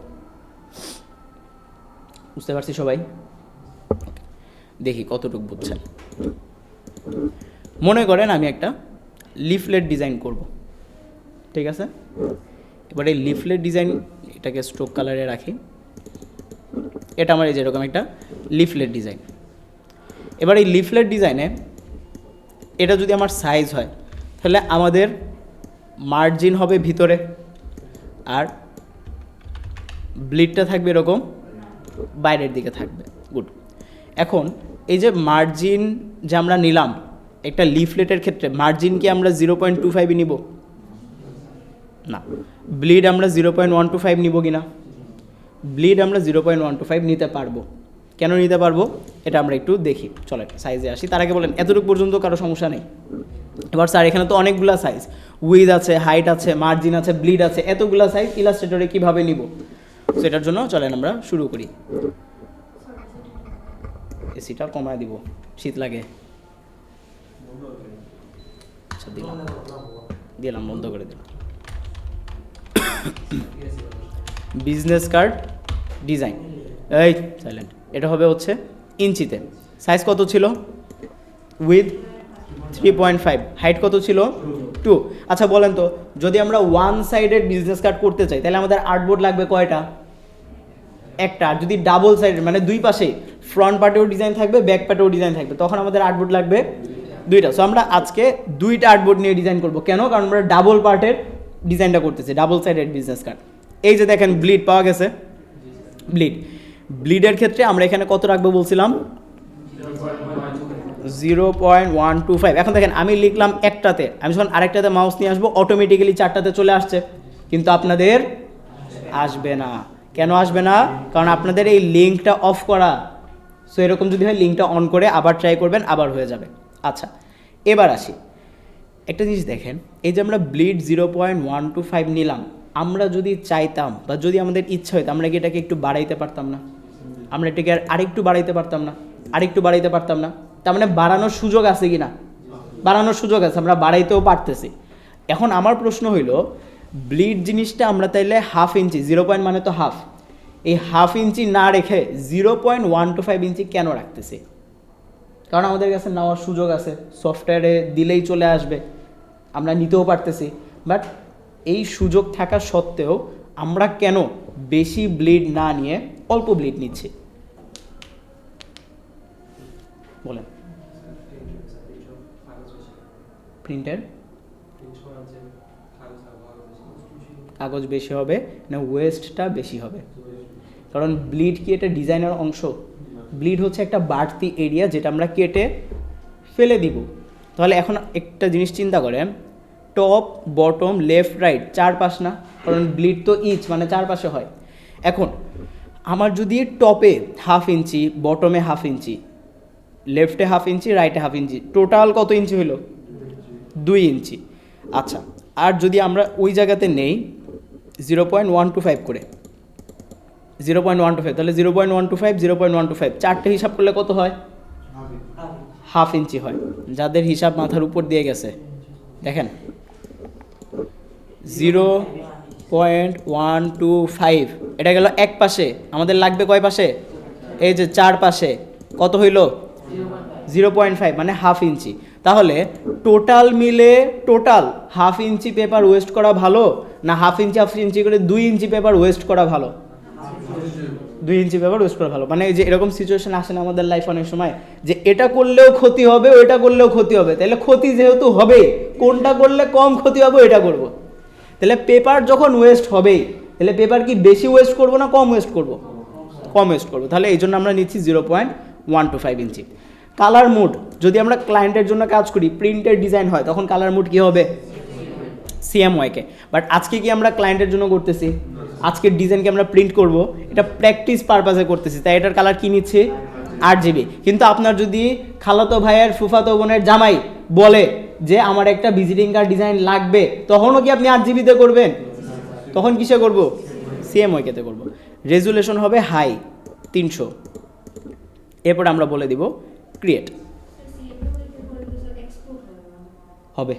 বুঝতে পারছি সবাই? দেখি কতটুকু বুঝছেন। মনে করেন আমি একটা লিফলেট ডিজাইন করব, ঠিক আছে? এবার এই লিফলেট ডিজাইন, এটাকে স্ট্রোক কালারে রাখি, এটা আমার এই যেরকম একটা লিফলেট ডিজাইন। এবার এই লিফলেট ডিজাইনে এটা যদি আমার সাইজ হয়, তাহলে আমাদের মার্জিন হবে ভিতরে, আর ব্লিডটা থাকবে এরকম বাইরের দিকে থাকবে। গুড। এখন এই যে মার্জিন যে আমরা নিলাম একটা লিফলেটের ক্ষেত্রে, মার্জিন কি আমরা 0.25 নিব না, ব্লিড আমরা 0.125 নিব কি না? ব্লিড আমরা 0.125 নিতে পারবো। কেন নিতে পারবো এটা আমরা একটু দেখি, চলেন সাইজে আসি। তার আগে বলেন এতটুকু পর্যন্ত কারো সমস্যা নেই? এবার স্যার এখানে তো অনেকগুলা সাইজ, উইথ আছে, হাইট আছে, মার্জিন আছে, ব্লিড আছে, এতগুলা সাইজ ইলাস্ট্রেটরে কীভাবে নিব, সেটার জন্য চলেন আমরা শুরু করি। এসিটা কমায় দিব, শীত লাগে। আচ্ছা দিলাম, বন্ধ করে দিলাম। বিজনেস কার্ড ডিজাইন, এই সাইলেন্ট, এটা হবে হচ্ছে ইঞ্চিতে। সাইজ কত ছিল? উইথ 3.5, হাইট কত ছিল? 2। আচ্ছা বলেন তো, যদি আমরা ওয়ান সাইডেড বিজনেস কার্ড করতে চাই তাহলে আমাদের আর্টবোর্ড লাগবে কয়টা? একটা। আর যদি ডাবল সাইডেড মানে দুই পাশে, ফ্রন্ট পার্টেও ডিজাইন থাকবে, ব্যাক পার্টেও ডিজাইন থাকবে, তখন আমাদের আর্টবোর্ড লাগবে দুইটা। সো আমরা আজকে দুইটা আর্টবোর্ড নিয়ে ডিজাইন করব। কেন? কারণ আমরা ডাবল পার্টের ডিজাইনটা করতেছি, ডাবল সাইডেড বিজনেস কার্ড। এই যে দেখেন ব্লিড পাওয়া গেছে, ব্লিডের ক্ষেত্রে আমরা এখানে কত রাখবো বলছিলাম? 0.125। এখন দেখেন আমি লিখলাম একটাতে, আমি যখন আরেকটাতে মাউস নিয়ে আসবো অটোমেটিক্যালি চারটাতে চলে আসছে, কিন্তু আপনাদের আসবে না। কেন আসবে না? কারণ আপনাদের এই লিঙ্কটা অফ করা। সো এরকম যদি হয় লিঙ্কটা অন করে আবার ট্রাই করবেন, আবার হয়ে যাবে। আচ্ছা এবার আসি, একটা জিনিস দেখেন, এই যে আমরা ব্লিড 0.125 নিলাম, আমরা যদি চাইতাম বা যদি আমাদের ইচ্ছা হইতো আমরা কি এটাকে একটু বাড়াইতে পারতাম না? আমরা এটাকে আরেকটু বাড়াইতে পারতাম না? আরেকটু বাড়াইতে পারতাম না? তার মানে বাড়ানোর সুযোগ আছে কি না? বাড়ানোর সুযোগ আছে, আমরা বাড়াইতেও পারতেছি। এখন আমার প্রশ্ন হইল, ব্লিড জিনিসটা আমরা তাইলে হাফ ইঞ্চি, 0. মানে তো হাফ, এই হাফ ইঞ্চি না রেখে 0.125 ইঞ্চি কেন রাখতেছি? কারণ আমাদের কাছে নেওয়ার সুযোগ আছে, সফটওয়্যারে দিলেই চলে আসবে, আমরা নিতেও পারতেছি। বাট এই সুযোগ থাকা সত্ত্বেও আমরা কেন বেশি ব্লিড না নিয়ে অল্প ব্লিড নিচ্ছি বলেন? প্রিন্টের কাগজ বেশি হবে না ওয়েস্টটা বেশি হবে? কারণ ব্লিড কি এটা ডিজাইনের অংশ? ব্লিড হচ্ছে একটা বাড়তি এরিয়া যেটা আমরা কেটে ফেলে দিব। তাহলে এখন একটা জিনিস চিন্তা করেন, টপ বটম লেফট রাইট চারপাশ না, কারণ ব্লিড তো ইচ মানে চারপাশে হয়। এখন আমার যদি টপে হাফ ইঞ্চি, বটমে হাফ ইঞ্চি, লেফটে হাফ ইঞ্চি, রাইটে হাফ ইঞ্চি, টোটাল কত ইঞ্চি হলো? 2 ইঞ্চি। আচ্ছা, আর যদি আমরা ওই জায়গাতে নেই 0.125 করে 0.125, তাহলে 0.125 0.125 চারটে হিসাব করলে কত হয়? হাফ ইঞ্চি হয়। যাদের হিসাব মাথার উপর দিয়ে গেছে দেখেন 0.125, এটা গেল এক পাশে, আমাদের লাগবে কয় পাশে? এই যে চার পাশে, কত হইল? 0.5 মানে হাফ ইঞ্চি। তাহলে টোটাল মিলে হাফ ইঞ্চি পেপার ওয়েস্ট করা ভালো না হাফ ইঞ্চি করে 2 ইঞ্চি পেপার ওয়েস্ট করা ভালো? 2 ইঞ্চি পেপার ওয়েস্ট করা ভালো। মানে এই যে এরকম সিচুয়েশন আসে না আমাদের লাইফ অনেক সময়, যে এটা করলেও ক্ষতি হবে ওইটা করলেও ক্ষতি হবে, তাহলে ক্ষতি যেহেতু হবে কোনটা করলে কম ক্ষতি হবে ওইটা করব। তাহলে পেপার যখন ওয়েস্ট হবে তাহলে পেপার কি বেশি ওয়েস্ট করব না কম ওয়েস্ট করব? কম ওয়েস্ট করব। তাহলে এই জন্য আমরা নিচ্ছি 0.125 ইঞ্চি। কালার মোড, যদি আমরা ক্লায়েন্টের জন্য কাজ করি, প্রিন্টের ডিজাইন হয়, তখন কালার মোড কী হবে? CMYK। বাট আজকে কি আমরা ক্লায়েন্টের জন্য করতেছি? আজকের ডিজাইনকে আমরা প্রিন্ট করব, এটা প্র্যাকটিস পারপাসে করতেছি, তাই এটার কালার কি নিচ্ছে? 8GB। কিন্তু আপনার যদি খালাতো ভাইয়ের ফুফাতো বোনের জামাই বলে যে আমার একটা ভিজিটিং কার্ড ডিজাইন লাগবে, তখনও কি আপনি 8GB-তে করবেন? তখন কিসে করব? CMYK-তে করব। রেজুলেশন হবে হাই 300। এরপর আমরা বলে দিব ক্রিয়েট হবে,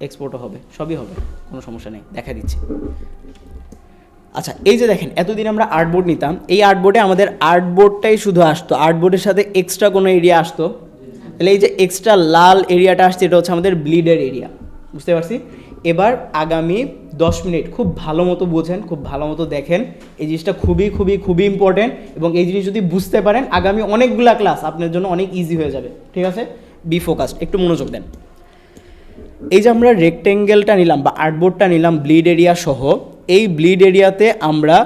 এক্সপোর্টও হবে, সবই হবে, কোনো সমস্যা নেই, দেখা দিচ্ছি। আচ্ছা, এই যে দেখেন এতদিন আমরা আর্টবোর্ড নিতাম, এই আর্টবোর্ডে আমাদের আর্টবোর্ডটাই শুধু আসতো, আর্টবোর্ডের সাথে এক্সট্রা কোনো এরিয়া আসতো। তাহলে এই যে এক্সট্রা লাল এরিয়াটা আসছে এটা হচ্ছে আমাদের ব্লিডের এরিয়া, বুঝতে পারছি? এবার আগামী 10 মিনিট খুব ভালো মতো বোঝেন, খুব ভালো মতো দেখেন, এই জিনিসটা খুবই খুবই খুবই ইম্পর্টেন্ট, এবং এই জিনিস যদি বুঝতে পারেন আগামী অনেকগুলা ক্লাস আপনার জন্য অনেক ইজি হয়ে যাবে, ঠিক আছে? বি ফোকাসড, একটু মনোযোগ দেন। এই যে আমরা রেক্টেঙ্গেলটা নিলাম বা আর্টবোর্ডটা নিলাম ব্লিড এরিয়া সহ, এই ব্লিড এরিয়াতে আমরা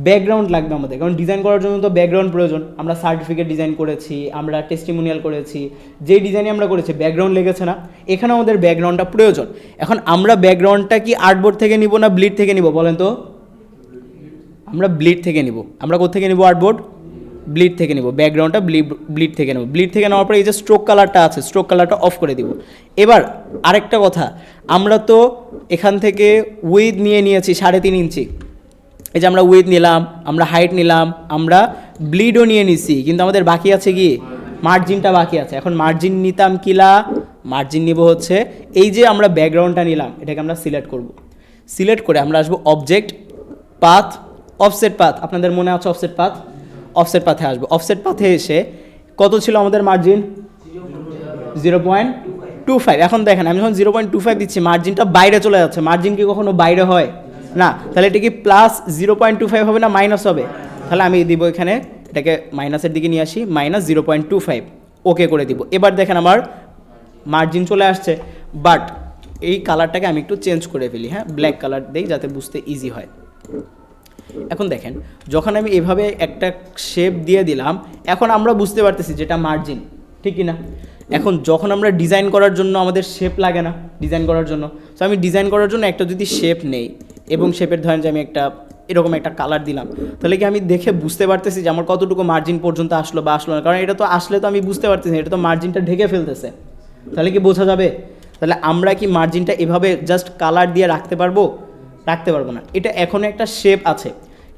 ব্যাকগ্রাউন্ড লাগবে আমাদের, কারণ ডিজাইন করার জন্য তো ব্যাকগ্রাউন্ড প্রয়োজন। আমরা সার্টিফিকেট ডিজাইন করেছি, আমরা টেস্টিমোনিয়াল করেছি, যেই ডিজাইনে আমরা করেছি ব্যাকগ্রাউন্ড লেগেছে না, এখানে আমাদের ব্যাকগ্রাউন্ডটা প্রয়োজন। এখন আমরা ব্যাকগ্রাউন্ডটা কি আর্টবোর্ড থেকে নিব না ব্লিড থেকে নিব বলেন তো? আমরা ব্লিড থেকে নিব। আমরা কোথেকে নিব? আর্টবোর্ড ব্লিড থেকে নিব, ব্যাকগ্রাউন্ডটা ব্লিড থেকে নেব। ব্লিড থেকে নেওয়ার পরে এই যে স্ট্রোক কালারটা আছে, স্ট্রোক কালারটা অফ করে দিব। এবার আরেকটা কথা, আমরা তো এখান থেকে উইথ নিয়েছি 3.5 ইঞ্চি, এই যে আমরা উইথ নিলাম, আমরা হাইট নিলাম, আমরা ব্লিডও নিয়ে নিছি, কিন্তু আমাদের বাকি আছে কি? মার্জিনটা বাকি আছে। এখন মার্জিন নিতাম কিলা? মার্জিন নিব হচ্ছে এই যে আমরা ব্যাকগ্রাউন্ডটা নিলাম, এটাকে আমরা সিলেক্ট করব। সিলেক্ট করে আমরা আসবো অবজেক্ট, পাথ, অফসেট পাথ। আপনাদের মনে আছে অফসেট পাথ? অফসেট পাথে আসবো। অফসেট পাথে এসে কত ছিল আমাদের মার্জিন? 0.25। এখন দেখেন আমি যখন 0.25 দিচ্ছি মার্জিনটা বাইরে চলে যাচ্ছে। মার্জিন কি কখনো বাইরে হয় না? তাহলে এটা কি প্লাস 0.25 হবে না মাইনাস হবে? তাহলে আমি দিব এখানে, এটাকে মাইনাসের দিকে নিয়ে আসি, -0.25, ওকে করে দিব। এবার দেখেন আমার মার্জিন চলে আসছে, বাট এই কালারটাকে আমি একটু চেঞ্জ করে ফেলি, হ্যাঁ, ব্ল্যাক কালার দেই যাতে বুঝতে ইজি হয়। এখন দেখেন যখন আমি এভাবে একটা শেপ দিয়ে দিলাম, এখন আমরা বুঝতে পারতেছি যেটা মার্জিন, ঠিক কি না? এখন যখন আমরা ডিজাইন করার জন্য আমাদের শেপ লাগে না ডিজাইন করার জন্য, তো আমি ডিজাইন করার জন্য একটা যদি শেপ নেই এবং শেপের ধরেন যে আমি একটা এরকম একটা কালার দিলাম, তাহলে কি আমি দেখে বুঝতে পারতেছি যে আমার কতটুকু মার্জিন পর্যন্ত আসলো বা আসলো না? কারণ এটা তো আসলে তো আমি বুঝতে পারতেছি, এটা তো মার্জিনটা ঢেকে ফেলতেছে, তাহলে কি বোঝা যাবে? তাহলে আমরা কি মার্জিনটা এভাবে জাস্ট কালার দিয়ে রাখতে পারবো? রাখতে পারবো না। এটা এখনও একটা শেপ আছে,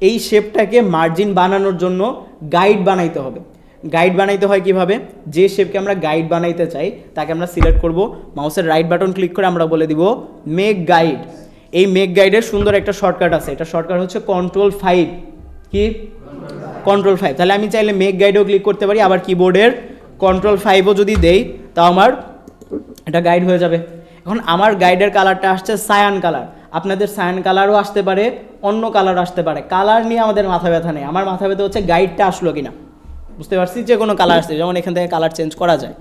এই শেপটাকে মার্জিন বানানোর জন্য গাইড বানাইতে হবে। গাইড বানাইতে হয় কিভাবে? যে শেপকে আমরা গাইড বানাইতে চাই তাকে আমরা সিলেক্ট করব, মাউসের রাইট বাটন ক্লিক করে আমরা বলে দিব মেক গাইড। এই মেক গাইডের সুন্দর একটা শর্টকাট আছে, এটা শর্টকাট হচ্ছে Ctrl+5। কি? Ctrl+5। তাহলে আমি চাইলে মেক গাইডেও ক্লিক করতে পারি, আবার কিবোর্ডের Ctrl+5ও যদি দেই তাও আমার এটা গাইড হয়ে যাবে। এখন আমার গাইডের কালারটা আসছে সায়ান কালার, আপনাদের সায়ান কালারও আসতে পারে, অন্য কালার আসতে পারে। কালার নিয়ে আমাদের মাথা ব্যথা নেই, আমার মাথা ব্যথা হচ্ছে গাইডটা আসলো কিনা। বুঝতে পারছি? যে কোনো কালার আসছে, যেমন এখান থেকে কালার চেঞ্জ করা যায়।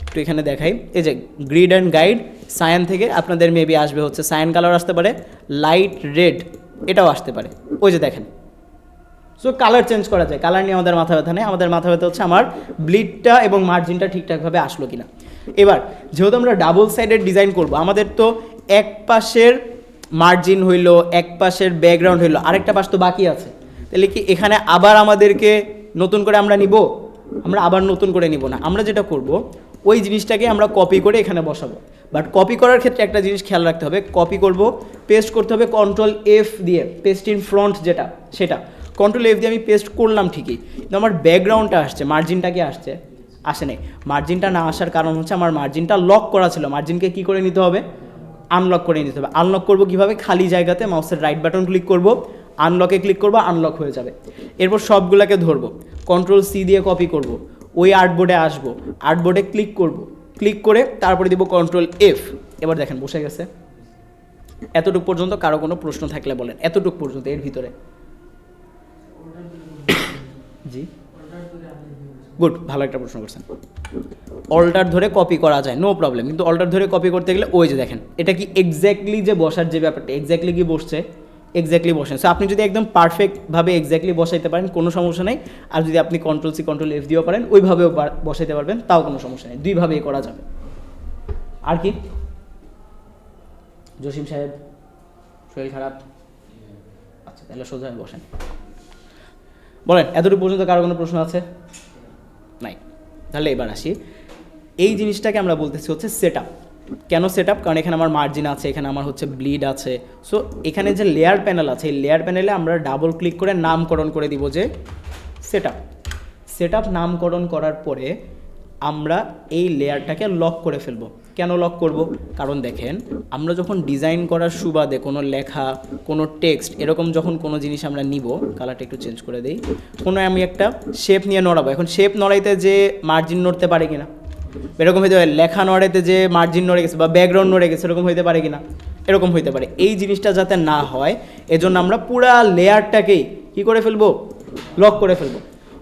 একটু এখানে দেখাই, এই যে গ্রিড অ্যান্ড গাইড সায়ান থেকে আপনাদের মেবি আসবে হচ্ছে সায়ান কালার আসতে পারে, লাইট রেড এটাও আসতে পারে, ওই যে দেখেন। সো কালার চেঞ্জ করা যায়, কালার নিয়ে আমাদের মাথা ব্যথা নেই, আমাদের মাথা ব্যথা হচ্ছে আমার ব্লিডটা এবং মার্জিনটা ঠিকঠাকভাবে আসলো কিনা। এবার যেহেতু আমরা ডাবল সাইডের ডিজাইন করব, আমাদের তো এক পাশের মার্জিন হইল, এক পাশের ব্যাকগ্রাউন্ড হইল, আরেকটা পাশ তো বাকি আছে। তাহলে কি এখানে আবার আমাদেরকে নতুন করে আমরা নিব? আমরা আবার নতুন করে নিব না। আমরা যেটা করব, ওই জিনিসটাকে আমরা কপি করে এখানে বসাবো। বাট কপি করার ক্ষেত্রে একটা জিনিস খেয়াল রাখতে হবে, কপি করব, পেস্ট করতে হবে কন্ট্রোল এফ দিয়ে, পেস্ট ইন ফ্রন্ট যেটা সেটা কন্ট্রোল এফ দিয়ে আমি পেস্ট করলাম ঠিকই, কিন্তু আমার ব্যাকগ্রাউন্ডটা আসছে, মার্জিনটা কি আসছে? আসে নাই। মার্জিনটা না আসার কারণ হচ্ছে আমার মার্জিনটা লক করা ছিল। মার্জিনকে কী করে নিতে হবে? আনলক করে নিতে হবে। আনলক করবো কীভাবে? খালি জায়গাতে মাউসের রাইট বাটন ক্লিক করব, আনলকে ক্লিক করব, আনলক হয়ে যাবে। এরপর সবগুলোকে ধরবো, কন্ট্রোল সি দিয়ে কপি করব, ওই আর্টবোর্ডে আসবো, আর্টবোর্ডে ক্লিক করব, ক্লিক করে তারপরে দিব কন্ট্রোল এফ। এবার দেখেন বসে গেছে। এতটুকু পর্যন্ত কারো কোনো প্রশ্ন থাকলে বলেন, এতটুকু পর্যন্ত এর ভিতরে। জি গুড, ভালো একটা প্রশ্ন করছেন। অল্টার ধরে কপি করা যায়, নো প্রবলেম, কিন্তু অল্টার ধরে কপি করতে গেলে ওই যে দেখেন এটা কি এক্স্যাক্টলি যে বসার যে ব্যাপারটা, এক্স্যাক্টলি কি বসছে? এক্স্যাক্টলি বসেন। সো আপনি যদি একদম পারফেক্টভাবে এক্স্যাক্টলি বসাইতে পারেন কোনো সমস্যা নেই, আর যদি আপনি কন্ট্রোল সি কন্ট্রোল এফ দিয়েও পারেন ওইভাবেও বসাইতে পারবেন, তাও কোনো সমস্যা নেই, দুইভাবেই করা যাবে। আর কি? জসিম সাহেব শরীর খারাপ? আচ্ছা তাহলে সোজা বসেন, বলেন। এতটুকু পর্যন্ত কারো কোনো প্রশ্ন আছে? নাই। তাহলে এবার আসি, এই জিনিসটাকে আমরা বলতেছি হচ্ছে সেট আপ। কেন সেট আপ? কারণ এখানে আমার মার্জিন আছে, এখানে আমার হচ্ছে ব্লিড আছে। সো এখানে যে লেয়ার প্যানেল আছে, এই লেয়ার প্যানেলে আমরা ডাবল ক্লিক করে নামকরণ করে দিব যে সেট আপ। সেট আপ নামকরণ করার পরে আমরা এই লেয়ারটাকে লক করে ফেলবো। কেন লক করব? কারণ দেখেন আমরা যখন ডিজাইন করার সুবাদে কোনো লেখা, কোনো টেক্সট, এরকম যখন কোনো জিনিস আমরা নিব, কালারটা একটু চেঞ্জ করে দেই, কোনো আমি একটা শেপ নিয়ে নড়াবো, এখন শেপ নড়াইতে যে মার্জিন নড়তে পারে কিনা, এরকম হইতে পারে। লেখা নড়াইতে যে মার্জিন নড়ে গেছে বা ব্যাকগ্রাউন্ড নড়ে গেছে, এরকম হইতে পারে কিনা, এরকম হইতে পারে। এই জিনিসটা যাতে না হয় এজন্য আমরা পুরা লেয়ারটাকেই কী করে ফেলবো? লক করে ফেলবো।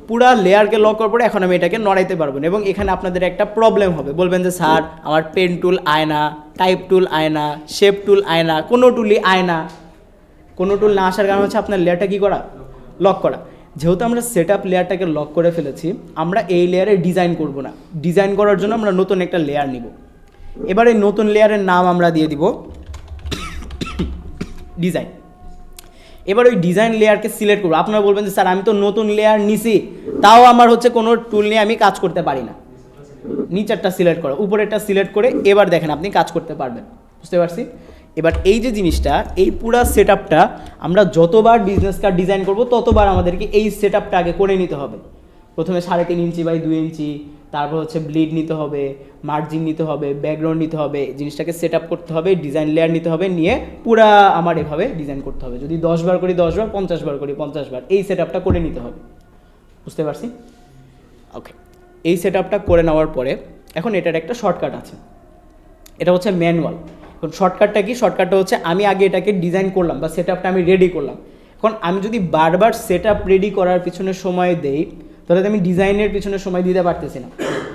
পুরা লেয়ারকে লক করার পরে এখন আমি এটাকে নড়াইতে পারবো না। এবং এখানে আপনাদের একটা প্রবলেম হবে, বলবেন যে স্যার আমার পেন টুল আয় না, টাইপ টুল আয় না, শেপ টুল আয় না, কোনো টুলই আয় না। কোনো টুল না আসার কারণ হচ্ছে আপনার লেয়ারটা কী করা? লক করা। যেহেতু আমরা সেট আপ লেয়ারটাকে লক করে ফেলেছি, আমরা এই লেয়ারে ডিজাইন করব না। ডিজাইন করার জন্য আমরা নতুন একটা লেয়ার নিব। এবার এই নতুন লেয়ারের নাম আমরা দিয়ে দিব ডিজাইন। এবার ওই ডিজাইন লেয়ারকে সিলেক্ট করবো। আপনারা বলবেন যে স্যার আমি তো নতুন লেয়ার নিছি, তাও আমার হচ্ছে কোনো টুল নিয়ে আমি কাজ করতে পারি না। নিচেরটা সিলেক্ট করো, উপরেরটা সিলেক্ট করে এবার দেখেন আপনি কাজ করতে পারবেন। বুঝতে পারছি? এবার এই যে জিনিসটা, এই পুরা সেট আপটা আমরা যতবার বিজনেস কার্ড ডিজাইন করব ততবার আমাদেরকে এই সেট আপটা আগে করে নিতে হবে। প্রথমে 3.5 ইঞ্চি বাই 2 ইঞ্চি, তারপর হচ্ছে ব্লিড নিতে হবে, মার্জিন নিতে হবে, ব্যাকগ্রাউন্ড নিতে হবে, জিনিসটাকে সেট আপ করতে হবে, ডিজাইন লেয়ার নিতে হবে, নিয়ে পুরা আমার এভাবে ডিজাইন করতে হবে। যদি 10 বার করি 10 বার, 50 বার করি 50 বার, এই সেট আপটা করে নিতে হবে। বুঝতে পারছি? ওকে, এই সেট আপটা করে নেওয়ার পরে এখন এটার একটা শর্টকাট আছে, এটা হচ্ছে ম্যানুয়াল। এখন শর্টকাটটা কি? শর্টকাটটা হচ্ছে আমি আগে এটাকে ডিজাইন করলাম বা সেট আপটা আমি রেডি করলাম। এখন আমি যদি বারবার সেট আপ রেডি করার পিছনে সময় দেই তাহলে আমি ডিজাইনের পিছনে সময় দিতে পারতেছি না।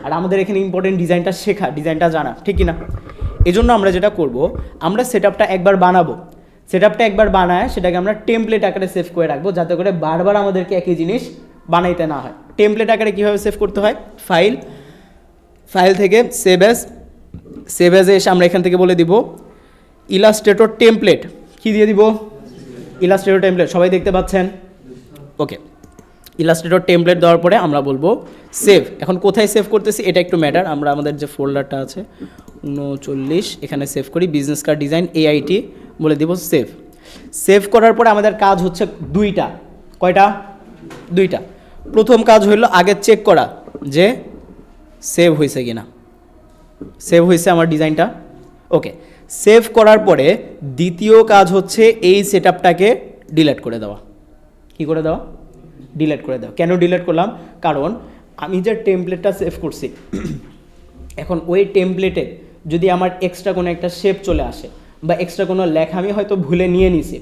আর আমাদের এখানে ইম্পর্টেন্ট ডিজাইনটা শেখা, ডিজাইনটা জানা, ঠিক কি না? এই জন্য আমরা যেটা করব, আমরা সেট আপটা একবার বানাবো, সেট আপটা একবার বানায় সেটাকে আমরা টেমপ্লেট আকারে সেভ করে রাখবো, যাতে করে বারবার আমাদেরকে একই জিনিস বানাইতে না হয়। টেমপ্লেট আকারে কীভাবে সেভ করতে হয়? ফাইল থেকে সেভ অ্যাজে এসে আমরা এখান থেকে বলে দিব ইলাস্ট্রেটর টেমপ্লেট। কী দিয়ে দিব? Illustrator template. সবাই দেখতে পাচ্ছেন? ওকে, ইলাস্ট্রেটর টেমপ্লেট দেওয়ার পরে আমরা বলবো সেভ। এখন কোথায় সেভ করতেছি এটা একটু ম্যাটার। আমরা আমাদের যে ফোল্ডারটা আছে 39, এখানে সেভ করি, বিজনেস কার্ড ডিজাইন AIT বলে দিব সেভ। সেভ করার পরে আমাদের কাজ হচ্ছে দুইটা। কয়টা? দুইটা। প্রথম কাজ হইল আগে চেক করা যে সেভ হয়েছে কিনা। সেভ হয়েছে আমার ডিজাইনটা, ওকে। সেভ করার পরে দ্বিতীয় কাজ হচ্ছে এই সেট আপটাকে ডিলিট করে দেওয়া। কী করে দেওয়া? ডিলিট করে দেওয়া। কেন ডিলিট করলাম? কারণ আমি যে টেমপ্লেটটা সেভ করছি, এখন ওই টেমপ্লেটে যদি আমার এক্সট্রা কোনো একটা শেপ চলে আসে বা এক্সট্রা কোনো লেখা আমি হয়তো ভুলে নিয়ে নিছি,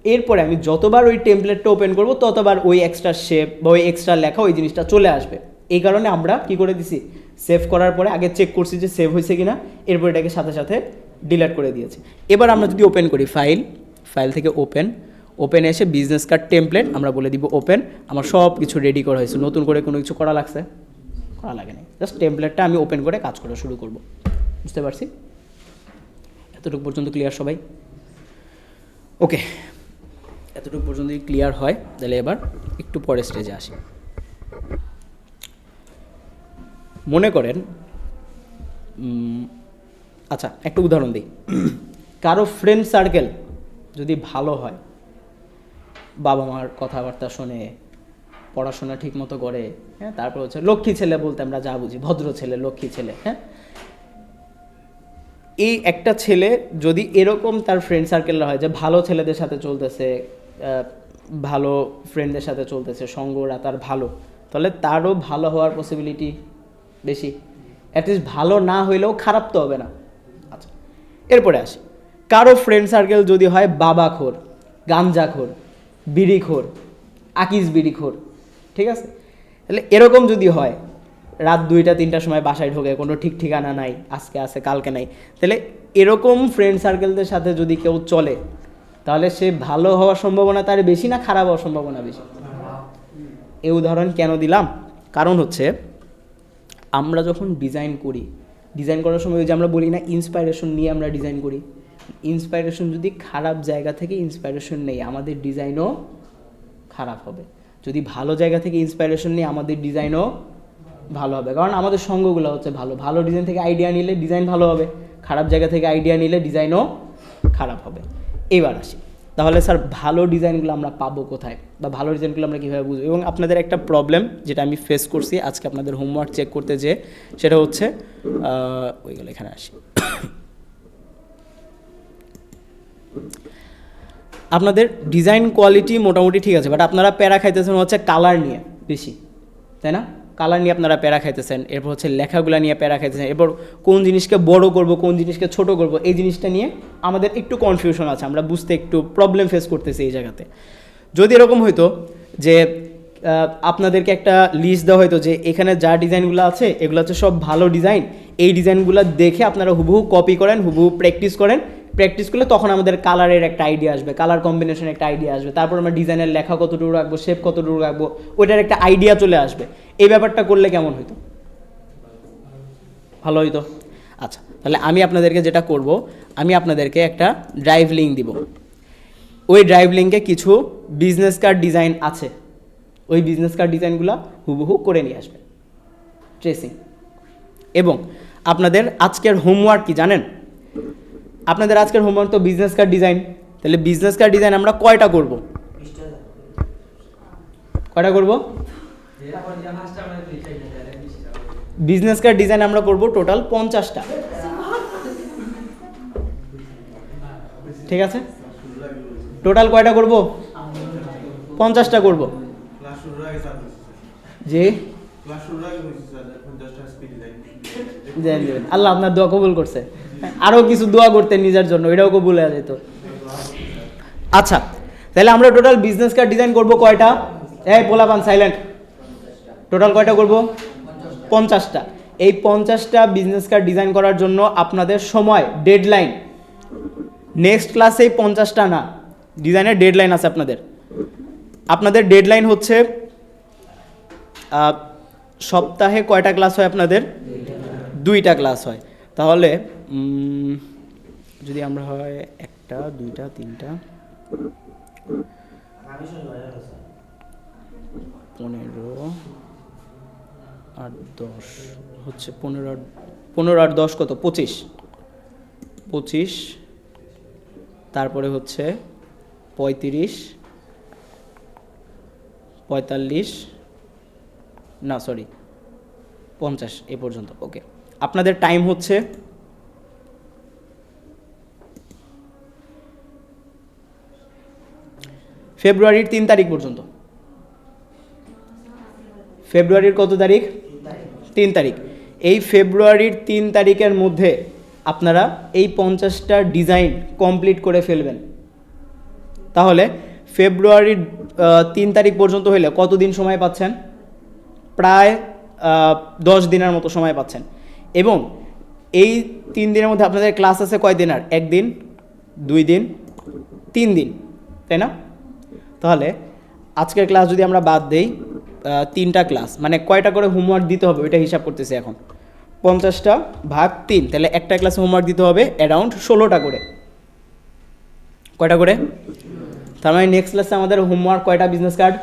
এরপরে আমি যতবার ওই টেমপ্লেটটা ওপেন করব ততবার ওই এক্সট্রা শেপ বা ওই এক্সট্রা লেখা ওই জিনিসটা চলে আসবে। এই কারণে আমরা কি করে দিছি, সেভ করার পরে আগে চেক করছি যে সেভ হয়েছে কিনা, এরপর এটাকে সাথে সাথে ডিলিট করে দিয়েছি। এবার আমরা যদি ওপেন করি ফাইল থেকে ওপেন এসে বিজনেস কার্ড টেমপ্লেট আমরা বলে দিব ওপেন। আমার সব কিছু রেডি করা হয়েছে, নতুন করে কোনো কিছু করা লাগছে? করা লাগে না, জাস্ট টেমপ্লেটটা আমি ওপেন করে কাজ করা শুরু করব। বুঝতে পারছি? এতটুকু পর্যন্ত ক্লিয়ার সবাই? ওকে, এতটুকু পর্যন্ত যদি ক্লিয়ার হয় তাহলে এবার একটু পরের স্টেজে আসি। মনে করেন আচ্ছা একটা উদাহরণ দিই। কারো ফ্রেন্ড সার্কেল যদি ভালো হয়, বাবা মার কথাবার্তা শোনে, পড়াশোনা ঠিক মতো করে, হ্যাঁ, তারপর হচ্ছে লক্ষ্মী ছেলে বলতে আমরা যা বুঝি, ভদ্র ছেলে, লক্ষ্মী ছেলে, হ্যাঁ, এই একটা ছেলে যদি এরকম তার ফ্রেন্ড সার্কেল হয় যে ভালো ছেলেদের সাথে চলতেছে, ভালো ফ্রেন্ডদের সাথে চলতেছে, সঙ্গরা তার ভালো, তাহলে তারও ভালো হওয়ার পসিবিলিটি বেশি। অ্যাটলিস্ট ভালো না হইলেও খারাপ তো হবে না। আচ্ছা, এরপরে আসি, কারো ফ্রেন্ড সার্কেল যদি হয় বাবাখোর, গাঞ্জাখোর, বিড়িখোর, আকিস বিড়িখোর, ঠিক আছে, তাহলে এরকম যদি হয়, রাত 2টা-3টার সময় বাসায় ঢোকে, কোনো ঠিক ঠিকানা নাই, আজকে আছে কালকে নাই, তাহলে এরকম ফ্রেন্ড সার্কেলদের সাথে যদি কেউ চলে, তাহলে সে ভালো হওয়ার সম্ভাবনা তার বেশি না খারাপ হওয়ার সম্ভাবনা বেশি? এই উদাহরণ কেন দিলাম? কারণ হচ্ছে আমরা যখন ডিজাইন করি, ডিজাইন করার সময় ওই যে আমরা বলি না ইন্সপাইরেশন নিয়ে আমরা ডিজাইন করি, ইন্সপাইরেশন যদি খারাপ জায়গা থেকে ইন্সপাইরেশন নেই, আমাদের ডিজাইনও খারাপ হবে। যদি ভালো জায়গা থেকে ইন্সপাইরেশন নিয়ে আমাদের ডিজাইনও ভালো হবে, কারণ আমাদের সঙ্গগুলো হচ্ছে ভালো। ভালো ডিজাইন থেকে আইডিয়া নিলে ডিজাইন ভালো হবে, খারাপ জায়গা থেকে আইডিয়া নিলে ডিজাইনও খারাপ হবে। এবার আসি, তাহলে স্যার ভালো ডিজাইনগুলো আমরা পাবো কোথায়, বা ভালো ডিজাইনগুলো আমরা কীভাবে বুঝবো? এবং আপনাদের একটা প্রবলেম যেটা আমি ফেস করছি আজকে আপনাদের হোমওয়ার্ক চেক করতে, যে সেটা হচ্ছে ওইগুলো এখানে আসি, আপনাদের ডিজাইন কোয়ালিটি মোটামুটি ঠিক আছে, বাট আপনারা প্যারা খাইতেছেন হচ্ছে কালার নিয়ে বেশি, তাই না? কালার নিয়ে আপনারা প্যারা খাইতেছেন, এরপর হচ্ছে লেখাগুলো নিয়ে প্যারা খাইতেছেন, এরপর কোন জিনিসকে বড় করব, কোন জিনিসকে ছোট করব, এই জিনিসটা নিয়ে আমাদের একটু কনফিউশন আছে, আমরা বুঝতে একটু প্রবলেম ফেস করতেছি এই জায়গাতে। যদি এরকম হইতো যে আপনাদেরকে একটা লিস্ট দেওয়া হয়তো যে এখানে যা ডিজাইনগুলো আছে এগুলো হচ্ছে সব ভালো ডিজাইন, এই ডিজাইনগুলো দেখে আপনারা হুবহু কপি করেন, হুবহু প্র্যাকটিস করেন, প্র্যাকটিস করলে তখন আমাদের কালারের একটা আইডিয়া আসবে, কালার কম্বিনেশনের একটা আইডিয়া আসবে, তারপর আমরা ডিজাইনের লেখা কতটুকু রাখবো, শেপ কতটুকু রাখবো, ওইটার একটা আইডিয়া চলে আসবে। এই ব্যাপারটা করলে কেমন হইতো? ভালো হইতো। আচ্ছা, তাহলে আমি আপনাদেরকে যেটা করব, আমি আপনাদেরকে একটা ড্রাইভ লিঙ্ক দিব, ওই ড্রাইভ লিঙ্কে কিছু বিজনেস কার্ড ডিজাইন আছে, ওই বিজনেস কার্ড ডিজাইনগুলো হুবহু করে নিয়ে আসবে, ট্রেসিং। এবং আপনাদের আজকের হোমওয়ার্ক কি জানেন? আপনাদের আজকের হোমওয়ার্ক তো বিজনেস কার্ড ডিজাইন, তাহলে বিজনেস কার্ড ডিজাইন আমরা কয়টা করব? কয়টা করব? বিজনেস কার্ড ডিজাইন আমরা করব টোটাল 50টা, ঠিক আছে? টোটাল কয়টা করব? 50টা করব। জি, আল্লাহ আপনার দোয়া কবুল করছে, আরও কিছু দোয়া করতে নিজের জন্য, এটাও কবুল হয়ে যেত। আচ্ছা, তাহলে আমরা টোটাল বিজনেস কার্ড ডিজাইন করব কয়টা? এই পোলাপান সাইলেন্ট। টোটাল কয়টা করব? 50টা। এই 50টা বিজনেস কার্ড ডিজাইন করার জন্য আপনাদের সময়, ডেডলাইন, নেক্সট ক্লাসে 50টা না, ডিজাইনের ডেডলাইন আছে আপনাদের। আপনাদের ডেডলাইন হচ্ছে সপ্তাহে কয়টা ক্লাস হয় আপনাদের? 2টা ক্লাস হয়। তাহলে যদি আমরা হয় 1টা 2টা 3টা 15 আর 10 হচ্ছে 15 আর 10 কত? 25। তারপরে হচ্ছে 35 45 না সরি 50 এ পর্যন্ত। ওকে, আপনাদের টাইম হচ্ছে ফেব্রুয়ারির 3 তারিখ পর্যন্ত। ফেব্রুয়ারির কত তারিখ? 3 তারিখ। এই ফেব্রুয়ারির 3 তারিখের মধ্যে আপনারা এই 50টা ডিজাইন কমপ্লিট করে ফেলবেন। তাহলে ফেব্রুয়ারির 3 তারিখ পর্যন্ত হইলে কতদিন সময় পাচ্ছেন? প্রায় 10 দিনের মতো সময় পাচ্ছেন। এবং এই 3 দিনের মধ্যে আপনাদের ক্লাস আছে কয় দিন? আর 1 দিন, 2 দিন, 3 দিন, তাই না? তাহলে আজকের ক্লাস যদি আমরা বাদ দেই, 3টা ক্লাস, মানে কয়টা করে হোমওয়ার্ক দিতে হবে ওইটা হিসাব করতেছি এখন। 50টা ভাগ 3, তাহলে একটা ক্লাসে হোমওয়ার্ক দিতে হবে অ্যারাউন্ড 16টা করে। কয়টা করে? তার মানে নেক্সট ক্লাসে আমাদের হোমওয়ার্ক কয়টা বিজনেস কার্ড?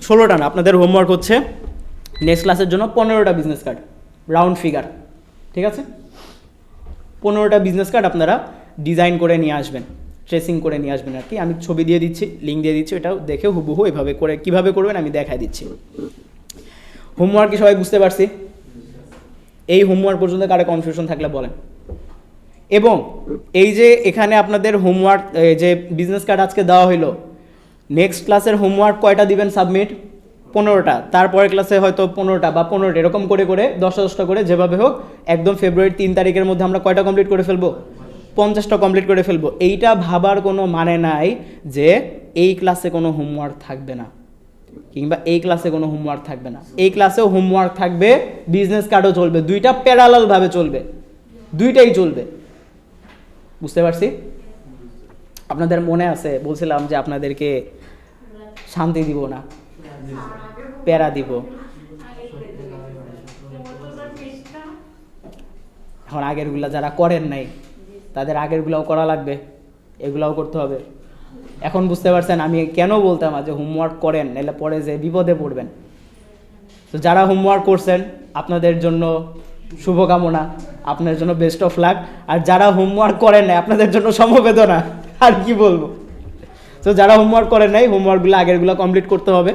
16টা না, আপনাদের হোমওয়ার্ক হচ্ছে নেক্সট ক্লাসের জন্য 15টা বিজনেস কার্ড। রাউন্ড ফিগার, ঠিক আছে? 15টা বিজনেস কার্ড আপনারা ডিজাইন করে নিয়ে আসবেন, ট্রেসিং করে নিয়ে আসবেন আর কি। আমি ছবি দিয়ে দিচ্ছি, লিঙ্ক দিয়ে দিচ্ছি, এটাও দেখে হুবহু এভাবে করে কীভাবে করবেন আমি দেখাই দিচ্ছি। হোমওয়ার্ক কি সবাই বুঝতে পারছি? এই হোমওয়ার্ক পর্যন্ত কারো কনফিউশন থাকলে বলেন। এবং এই যে এখানে আপনাদের হোমওয়ার্ক যে বিজনেস কার্ড আজকে দেওয়া হইলো, নেক্সট ক্লাসের হোমওয়ার্ক কয়টা দিবেন সাবমিট? 15টা। তারপরের ক্লাসে হয়তো 15টা বা 15টা, এরকম করে করে 10টা করে যেভাবে হোক একদম ফেব্রুয়ারির 3 তারিখের মধ্যে আমরা কয়টা কমপ্লিট করে ফেলবো? 50টা কমপ্লিট করে ফেলবো। এইটা ভাবার কোনো মানে নাই যে এই ক্লাসে কোনো হোমওয়ার্ক থাকবে না, কিংবা এই ক্লাসে কোনো হোমওয়ার্ক থাকবে না। এই ক্লাসেও হোমওয়ার্ক থাকবে, বিজনেস কার্ডও চলবে, দুইটা প্যারালালভাবে চলবে, দুইটাই চলবে। বুঝতে পারছি? আপনাদের মনে আছে বলছিলাম যে আপনাদেরকে শান্তি দিব না, প্যারা দিব। এখন আগেরগুলা যারা করেন নাই তাদের আগেরগুলাও করা লাগবে, এগুলাও করতে হবে। এখন বুঝতে পারছেন আমি কেন বলতাম যে হোমওয়ার্ক করেন, নাহলে পরে যে বিপদে পড়বেন। তো যারা হোমওয়ার্ক করছেন আপনাদের জন্য শুভকামনা, আপনার জন্য বেস্ট অফ লাক। আর যারা হোমওয়ার্ক করেন নাই আপনাদের জন্য সমবেদনা, আর কি বলবো। তো যারা হোমওয়ার্ক করেন নাই হোমওয়ার্কগুলো আগেরগুলো কমপ্লিট করতে হবে,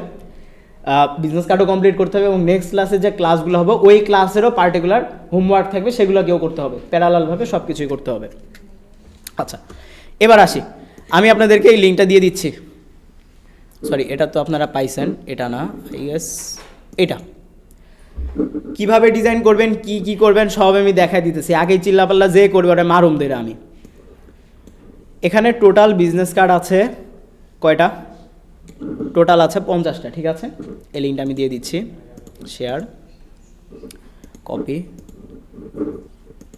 বিজনেস কার্ডও কমপ্লিট করতে হবে, এবং নেক্সট ক্লাসে যে ক্লাসগুলো হবে ওই ক্লাসেরও পার্টিকুলার হোমওয়ার্ক থাকবে, সেগুলোকেও করতে হবে, প্যারালালভাবে সব কিছুই করতে হবে। আচ্ছা, এবার আসি, আমি আপনাদেরকে এই লিঙ্কটা দিয়ে দিচ্ছি। সরি, এটা তো আপনারা পাইছেন, এটা না, ইয়েস এটা। কিভাবে ডিজাইন করবেন, কি কি করবেন সব আমি দেখাই দিতেছি। আগেই চিল্লাপাল্লা যে করবে ওটা মারুম দেরা আমি। এখানে টোটাল বিজনেস কার্ড আছে কয়টা? টোটাল আছে 50টা, ঠিক আছে? এই লিঙ্কটা আমি দিয়ে দিচ্ছি, শেয়ার, কপি,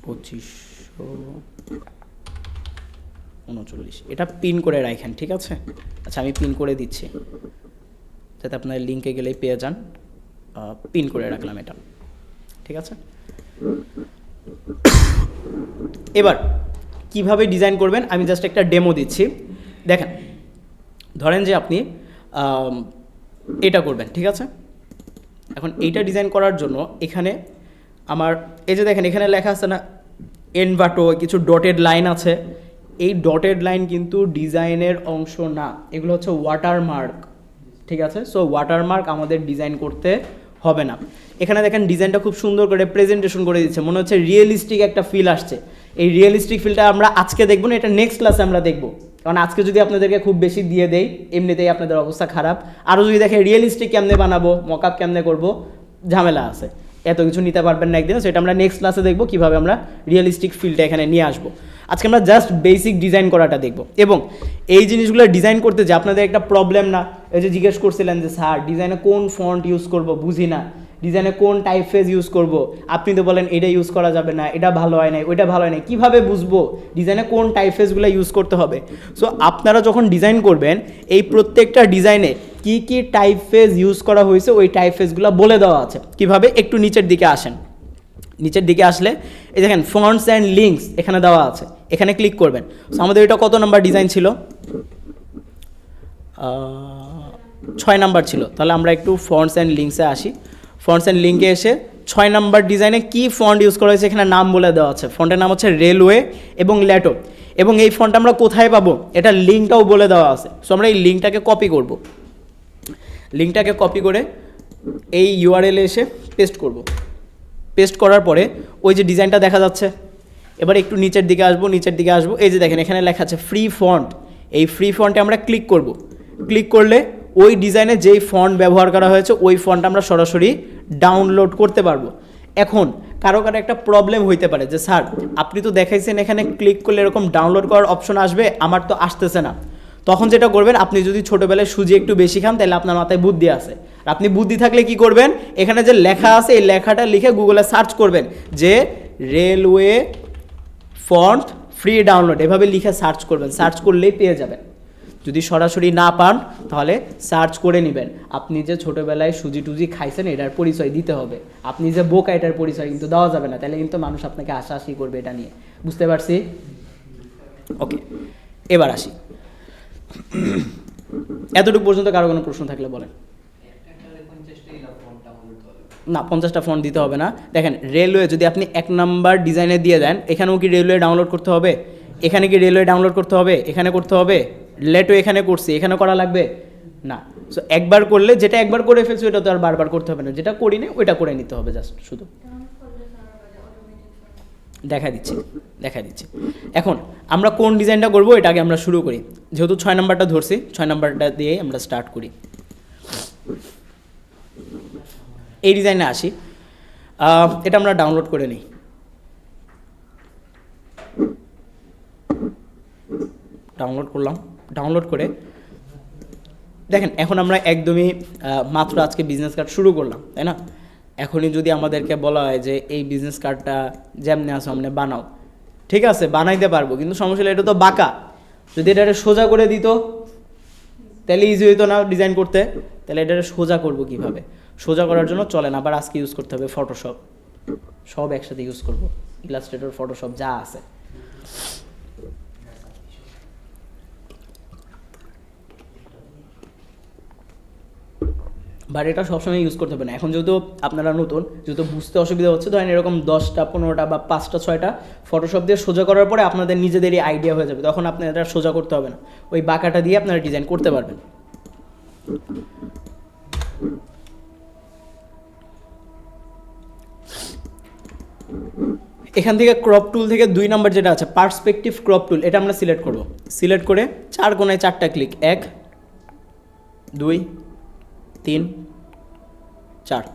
2539, এটা পিন করে রাখেন, ঠিক আছে? আচ্ছা, আমি পিন করে দিচ্ছি যাতে আপনার লিঙ্কে গেলেই পেয়ে যান। পিন করে রাখলাম এটা, ঠিক আছে? এবার কিভাবে ডিজাইন করবেন আমি জাস্ট একটা ডেমো দিচ্ছি, দেখেন। ধরেন যে আপনি এটা করবেন, ঠিক আছে? এখন এইটা ডিজাইন করার জন্য এখানে আমার এই যে দেখেন এখানে লেখা আছে না এনভাটো, কিছু ডটেড লাইন আছে। এই ডটেড লাইন কিন্তু ডিজাইনের অংশ না, এগুলো হচ্ছে ওয়াটারমার্ক, ঠিক আছে? সো ওয়াটারমার্ক আমাদের ডিজাইন করতে হবে না। এখানে দেখেন ডিজাইনটা খুব সুন্দর করে প্রেজেন্টেশন করে দিচ্ছে, মনে হচ্ছে রিয়েলিস্টিক একটা ফিল আসছে। এই রিয়েলিস্টিক ফিলটা আমরা আজকে দেখবো না, এটা নেক্সট ক্লাসে আমরা দেখবো। কারণ আজকে যদি আপনাদেরকে খুব বেশি দিয়ে দেই এমনিতেই আপনাদের অবস্থা খারাপ, আরও যদি দেখে রিয়েলিস্টিক কেমনে বানাবো, মকআপ কেমনে করবো, ঝামেলা আছে, এত কিছু নিতে পারবেন না একদিনে। সেটা আমরা নেক্সট ক্লাসে দেখবো কীভাবে আমরা রিয়েলিস্টিক ফিলটা এখানে নিয়ে আসবো। আজকে আমরা জাস্ট বেসিক ডিজাইন করাটা দেখবো। এবং এই জিনিসগুলো ডিজাইন করতে যে আপনাদের একটা প্রবলেম না, এই যে জিজ্ঞেস করছিলেন যে স্যার ডিজাইনে কোন ফন্ট ইউজ করব, বুঝি না, ডিজাইনে কোন টাইপফেস ইউজ করব, আপনি তো বলেন এটা ইউজ করা যাবে না, এটা ভালো হয় না, ওইটা ভালো হয় না, কীভাবে বুঝবো ডিজাইনে কোন টাইপফেসগুলো ইউজ করতে হবে? সো আপনারা যখন ডিজাইন করবেন এই প্রত্যেকটা ডিজাইনে কি কি টাইপফেস ইউজ করা হয়েছে ওই টাইপফেসগুলো বলে দেওয়া আছে। কিভাবে? একটু নিচের দিকে আসেন, নিচের দিকে আসলে এই দেখেন ফন্টস অ্যান্ড লিঙ্কস এখানে দেওয়া আছে, এখানে ক্লিক করবেন। সো আমাদের এটা কত নাম্বার ডিজাইন ছিল? 6 নাম্বার ছিল। তাহলে আমরা একটু ফন্টস অ্যান্ড লিঙ্কসে আসি। ফন্টস অ্যান্ড লিঙ্কে এসে 6 নাম্বার ডিজাইনে কি ফন্ট ইউজ করা হয়েছে এখানে নাম বলে দেওয়া আছে। ফন্টের নাম হচ্ছে রেলওয়ে এবং ল্যাটো। এবং এই ফন্ট আমরা কোথায় পাবো এটা লিঙ্কটাও বলে দেওয়া আছে। সো আমরা এই লিঙ্কটাকে কপি করব, লিঙ্কটাকে কপি করে এই ইউআরএলে এসে পেস্ট করব। পেস্ট করার পরে ওই যে ডিজাইনটা দেখা যাচ্ছে, এবার একটু নিচের দিকে আসবো, নিচের দিকে আসবো, এই যে দেখেন এখানে লেখা আছে ফ্রি ফন্ট। এই ফ্রি ফন্টে আমরা ক্লিক করব। ক্লিক করলে ওই ডিজাইনে যেই ফন্ট ব্যবহার করা হয়েছে ওই ফন্ট আমরা সরাসরি ডাউনলোড করতে পারবো। এখন কারো কারো একটা প্রবলেম হইতে পারে যে স্যার আপনি তো দেখাইছেন এখানে ক্লিক করলে এরকম ডাউনলোড করার অপশন আসবে, আমার তো আসতেছে না। তখন যেটা করবেন, আপনি যদি ছোটোবেলায় সুজি একটু বেশি খান তাহলে আপনার মাথায় বুদ্ধি আছে। আর আপনি বুদ্ধি থাকলে কি করবেন, এখানে যে লেখা আছে এই লেখাটা লিখে গুগলে সার্চ করবেন যে রেলওয়ে ফন্ট ফ্রি ডাউনলোড, এভাবে লিখে সার্চ করবেন। সার্চ করলেই পেয়ে যাবেন। যদি সরাসরি না পান তাহলে সার্চ করে নেবেন। আপনি যে ছোটোবেলায় সুজি টুজি খাইছেন এটার পরিচয় দিতে হবে। আপনি যে বোকা এটার পরিচয় কিন্তু দেওয়া যাবে না, তাহলে কিন্তু মানুষ আপনাকে হাসাহাসি করবে এটা নিয়ে। বুঝতে পারছি? ওকে, এবার আসি। এতটুকু পর্যন্ত কারো কোনো প্রশ্ন থাকলে বলেন। না 50টা ফন্ট দিতে হবে না। দেখেন রেলওয়ে যদি আপনি 1 নাম্বার ডিজাইনে দিয়ে দেন, এখানেও কি রেলওয়ে ডাউনলোড করতে হবে? এখানে কি রেলওয়ে ডাউনলোড করতে হবে? এখানে করতে হবে? লেটও এখানে করছি, এখানে করা লাগবে না। সো একবার করলে, যেটা একবার করে ফেলছো এটা তো আর বারবার করতে হবে না, যেটা করি না ওইটা করে নিতে হবে জাস্ট শুধু। দেখা দিচ্ছি। এখন আমরা কোন ডিজাইনটা করবো এটা আগে আমরা শুরু করি, যেহেতু 6 নাম্বারটা ধরছি 6 নাম্বারটা দিয়ে আমরা স্টার্ট করি। এই ডিজাইনে আসি, এটা আমরা ডাউনলোড করে নিই। ডাউনলোড করে দেখেন এখন আমরা একদমই মাত্র আজকে বিজনেস কার্ড শুরু করলাম, তাই না? এখনই যদি আমাদেরকে বলা হয় যে এই বিজনেস কার্ডটা যেমনি আছে সামনে বানাও, ঠিক আছে বানাইতে পারবো, কিন্তু সমস্যা হলো এটা তো বাঁকা। যদি এটা সোজা করে দিত তাহলে ইজি হইতো না ডিজাইন করতে। তাহলে এটা সোজা করব কিভাবে? সোজা করার জন্য চলেন আবার আজকে ইউজ করতে হবে ফটোশপ। সব একসাথে ইউজ করব, ইলাস্ট্রেটর, ফটোশপ যা আছে। বাট এটা সবসময় ইউজ করতে হবে না। এখন যেহেতু আপনারা নতুন, যেহেতু বুঝতে অসুবিধা হচ্ছে, ধরেন এরকম 10টা 15টা বা 5টা 6টা ফটোশপ দিয়ে সোজা করার পরে আপনাদের নিজেদেরই আইডিয়া হয়ে যাবে, তখন আপনার এটা সোজা করতে হবে না, ওই বাঁকাটা দিয়ে আপনারা ডিজাইন করতে পারবেন। এখান থেকে ক্রপ টুল থেকে 2 নাম্বার যেটা আছে পার্সপেক্টিভ ক্রপ টুল, এটা আমরা সিলেক্ট করব। সিলেক্ট করে 4 কোণায় 4টা ক্লিক, 1 2 3 4,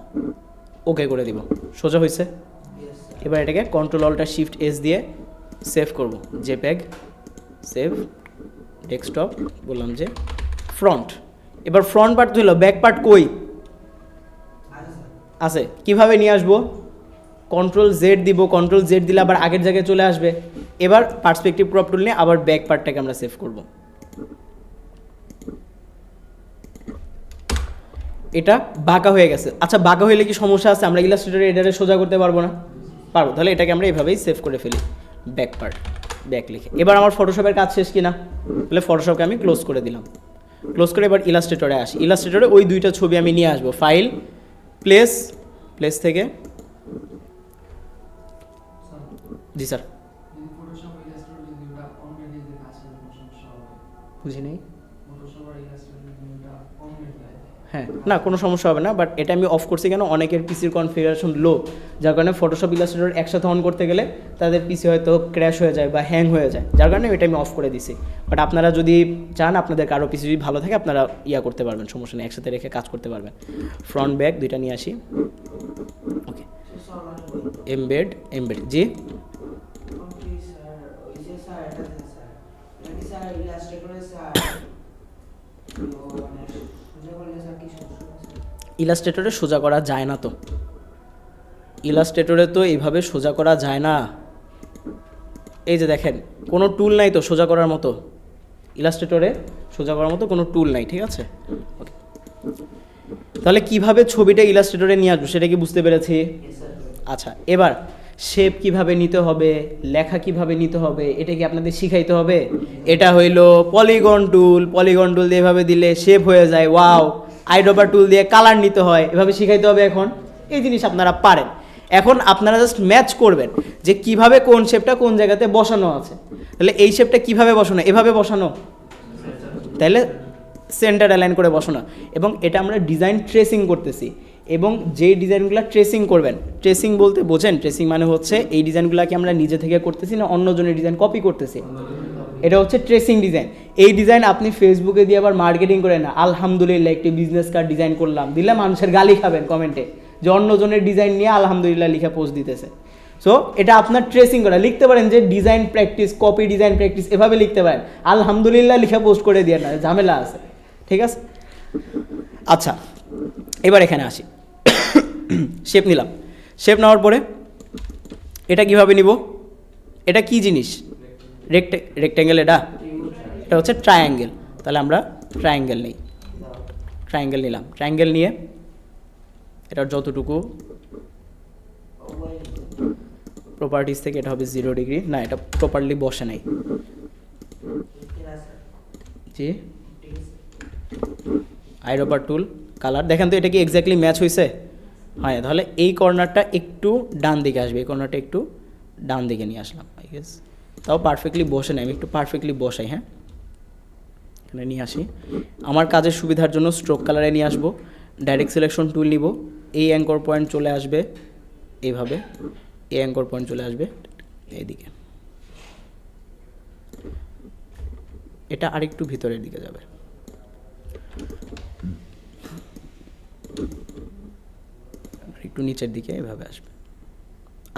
ওকে করে দিব। সোজা হয়েছে। এবার এটাকে কন্ট্রোল অল্টার শিফট এস দিয়ে সেভ করব, জেপিইজি সেভ, ডেস্কটপ বললাম যে ফ্রন্ট। এবার ফ্রন্ট পার্ট হলো, ব্যাক পার্ট কই আছে? কিভাবে নিয়ে আসবো? কন্ট্রোল জেড দিব, কন্ট্রোল জেড দিলে আবার আগের জায়গায় চলে আসবে। এবার পার্সপেক্টিভ ক্রপ টুল নিয়ে আবার ব্যাক পার্টটাকে আমরা সেভ করব। এটা বাঁকা হয়ে গেছে। আচ্ছা বাঁকা হইলে কি সমস্যা আছে? আমরা ইলাস্ট্রেটরে এটারে সোজা করতে পারবো না? পারবো। তাহলে এটাকে আমরা এইভাবেই সেভ করে ফেলি, ব্যাক পার্ট, ব্যাক লিখে। এবার আমার ফটোশপের কাজ শেষ কিনা? তাহলে ফটোশপকে আমি ক্লোজ করে দিলাম। ক্লোজ করে এবার ইলাস্ট্রেটরে আসি। ইলাস্ট্রেটরে ওই 2টা ছবি আমি নিয়ে আসবো, ফাইল, প্লেস থেকে। জি স্যার, বুঝি নেই। হ্যাঁ না, কোনো সমস্যা হবে না, বাট এটা আমি অফ করছি কেন? অনেকের পিসির কনফিগারেশন লো, যার কারণে ফটোশপ ইলাস্ট্রেটর একসাথে অন করতে গেলে তাদের পিসি হয়তো ক্র্যাশ হয়ে যায় বা হ্যাং হয়ে যায়, যার কারণে এটা আমি অফ করে দিছি। বাট আপনারা যদি চান, আপনাদের কারো পিসি যদি ভালো থাকে, আপনারা করতে পারবেন, সমস্যা নেই, একসাথে রেখে কাজ করতে পারবেন। ফ্রন্ট ব্যাক 2টা নিয়ে আসি। ওকে, এমবেড জি ইলাস্ট্রেটরে সোজা করা যায় না তো, ইলাস্ট্রেটরে তো এইভাবে সোজা করা যায় না। এই যে দেখেন কোনো টুল নাই তো সোজা করার মতো, ইলাস্ট্রেটরে সোজা করার মতো কোনো টুল নাই, ঠিক আছে? ওকে, তাহলে কিভাবে ছবিটা ইলাস্ট্রেটরে নিয়ে আসবো সেটা কি বুঝতে পেরেছি? আচ্ছা, এবার শেপ কিভাবে নিতে হবে, লেখা কিভাবে নিতে হবে, এটা কি আপনাদের শিখাইতে হবে? এটা হইলো পলিগন টুল দিয়ে এভাবে দিলে শেপ হয়ে যায়, ওয়াও। আইড্রপার টুল দিয়ে কালার নিতে হয়, এভাবে শিখাইতে হবে। এখন এই জিনিস আপনারা পারেন, এখন আপনারা জাস্ট ম্যাচ করবেন যে কিভাবে কোন শেপটা কোন জায়গাতে বসানো আছে। তাহলে এই শেপটা কিভাবে বসানো? এভাবে বসানো, তাহলে সেন্টার অ্যালাইন করে বসানো। এবং এটা আমরা ডিজাইন ট্রেসিং করতেছি, এবং যেই ডিজাইনগুলো ট্রেসিং করবেন, ট্রেসিং বলতে বোঝেন? ট্রেসিং মানে হচ্ছে এই ডিজাইনগুলোকে আমরা নিজে থেকে করতেছি না অন্যজনের ডিজাইন কপি করতেছি, এটা হচ্ছে ট্রেসিং ডিজাইন। এই ডিজাইন আপনি ফেসবুকে দিয়ে আবার মার্কেটিং করেন না, আলহামদুলিল্লাহ একটি বিজনেস কার্ড ডিজাইন করলাম, দিলে মানুষের গালি খাবেন কমেন্টে যে অন্যজনের ডিজাইন নিয়ে আলহামদুলিল্লাহ লিখে পোস্ট দিতেছে। সো এটা আপনার ট্রেসিং করা। লিখতে পারেন যে design practice, copy design practice, এভাবে লিখতে পারেন, আলহামদুলিল্লাহ লিখে পোস্ট করে দিয়ে না, ঝামেলা আছে, ঠিক আছে? আচ্ছা, এবার এখানে আসি। শেপ নিলাম, শেপ নেওয়ার পরে এটা কিভাবে নিব? এটা কি জিনিস? রেক্ট্যাঙ্গেল। এটা হচ্ছে ট্রায়াঙ্গেল। তাহলে আমরা ট্রায়াঙ্গেল নিই, ট্রায়াঙ্গেল নিলাম। ট্রায়াঙ্গেল নিয়ে এটার যতটুকু প্রপার্টিস থেকে এটা হবে 0 ডিগ্রি, না এটা প্রপারলি বসে নাই, জি। আইড্রপার টুল, কালার, দেখেন তো এটা কি এক্স্যাক্টলি ম্যাচ হয়েছে? হয়, তাহলে এই কর্নারটা একটু ডান দিকে আসবে, এই কর্নারটা একটু ডান দিকে নিয়ে আসলাম আই গেস। তাও পারফেক্টলি বসে নেই, আমি একটু পারফেক্টলি বসাই। হ্যাঁ, এখানে নিয়ে আসি। আমার কাজের সুবিধার জন্য স্ট্রোক কালারে নিয়ে আসবো, ডাইরেক্ট সিলেকশন টুল নিব, এই অ্যাঙ্কর পয়েন্ট চলে আসবে এইভাবে, এই অ্যাঙ্কর পয়েন্ট চলে আসবে এইদিকে, এটা আরেকটু ভিতরের দিকে যাবে, একটু নিচের দিকে এভাবে আসবে,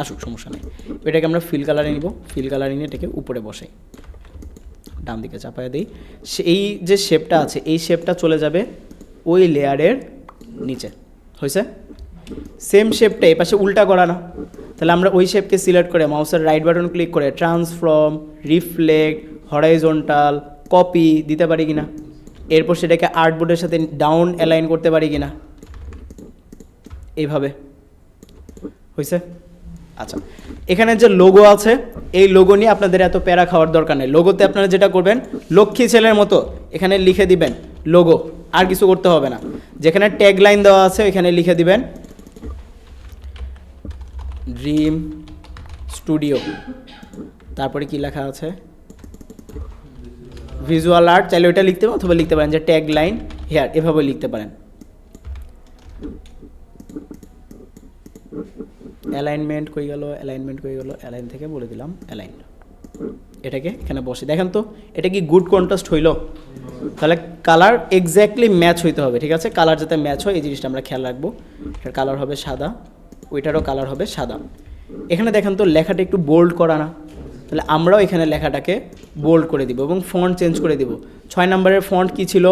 আসুক সমস্যা নেই। এটাকে আমরা ফিল কালারে নিব, ফিল কালারে নিয়ে এটাকে উপরে বসাই, ডান দিকে চাপায় দিই, এই যে শেপটা আছে এই শেপটা চলে যাবে ওই লেয়ারের নিচে। হয়েছে? সেম শেপটা এই পাশে উল্টা করা না, তাহলে আমরা ওই শেপকে সিলেক্ট করে মাউসের রাইট বাটন ক্লিক করে ট্রান্সফর্ম, রিফ্লেক্ট, হরাইজন্টাল, কপি দিতে পারি কিনা, এরপর সেটাকে আর্টবোর্ডের সাথে ডাউন অ্যালাইন করতে পারি কিনা, এইভাবে। হয়েছে? আচ্ছা, এখানে যে লোগো আছে এই লোগো নিয়ে আপনাদের এত প্যারা খাওয়ার দরকার নেই। লোগোতে আপনারা যেটা করবেন, লক্ষ্মী ছেলের মতো এখানে লিখে দিবেন লোগো, আর কিছু করতে হবে না। যেখানে ট্যাগ লাইন দেওয়া আছে এখানে লিখে দিবেন ড্রিম স্টুডিও, তারপরে কি লেখা আছে ভিজুয়াল আর্ট, চাইলে ওইটা লিখতে পারেন, অথবা লিখতে পারেন যে ট্যাগ লাইন হেয়ার, এভাবে লিখতে পারেন। অ্যালাইনমেন্ট কই গেল, অ্যালাইনমেন্ট কই গেল, অ্যালাইন থেকে বলে দিলাম অ্যালাইন, এটাকে এখানে বসে দেখেন তো এটা কি গুড কন্ট্রাস্ট হইল? তাহলে কালার এক্স্যাক্টলি ম্যাচ হইতে হবে, ঠিক আছে? কালার যাতে ম্যাচ হয় এই জিনিসটা আমরা খেয়াল রাখবো। এটার কালার হবে সাদা, ওইটারও কালার হবে সাদা। এখানে দেখেন তো লেখাটা একটু বোল্ড করা না, তাহলে আমরাও এখানে লেখাটাকে বোল্ড করে দিব এবং ফন্ট চেঞ্জ করে দিব। 6 নম্বরের ফন্ট কি ছিল?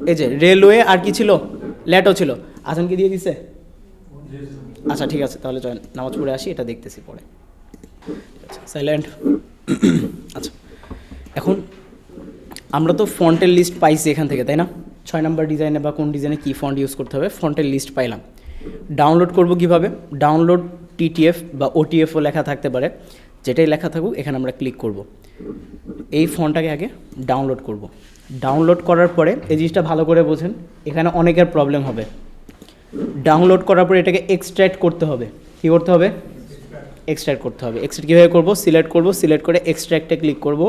এই যে রেলওয়ে, আর কি ছিল? ল্যাটো ছিল। আসান কি দিয়ে দিছে? আচ্ছা ঠিক আছে, তাহলে চলেন নামাজ পড়ে আসি, এটা দেখতেছি পরে। সাইলেন্ট। আচ্ছা, এখন আমরা তো ফন্টের লিস্ট পাইছি এখান থেকে, তাই না? 6 নম্বর ডিজাইনে বা কোন ডিজাইনে কী ফন্ট ইউজ করতে হবে ফন্টের লিস্ট পাইলাম। ডাউনলোড করব কিভাবে? ডাউনলোড টিটিএফ বা ওটিএফও লেখা থাকতে পারে, যেটাই লেখা থাকুক এখানে আমরা ক্লিক করব। এই ফন্টটাকে আগে ডাউনলোড করব। ডাউনলোড করার পরে এই জিনিসটা ভালো করে বোঝেন, এখানে অনেকের প্রবলেম হবে। ডাউনলোড করার পরে এটাকে এক্সট্র্যাক্ট করতে হবে। কী করতে হবে? এক্সট্র্যাক্ট করতে হবে। এক্সট্র্যাক্ট কীভাবে করবো? সিলেক্ট করব, সিলেক্ট করে এক্সট্র্যাক্টে ক্লিক করব,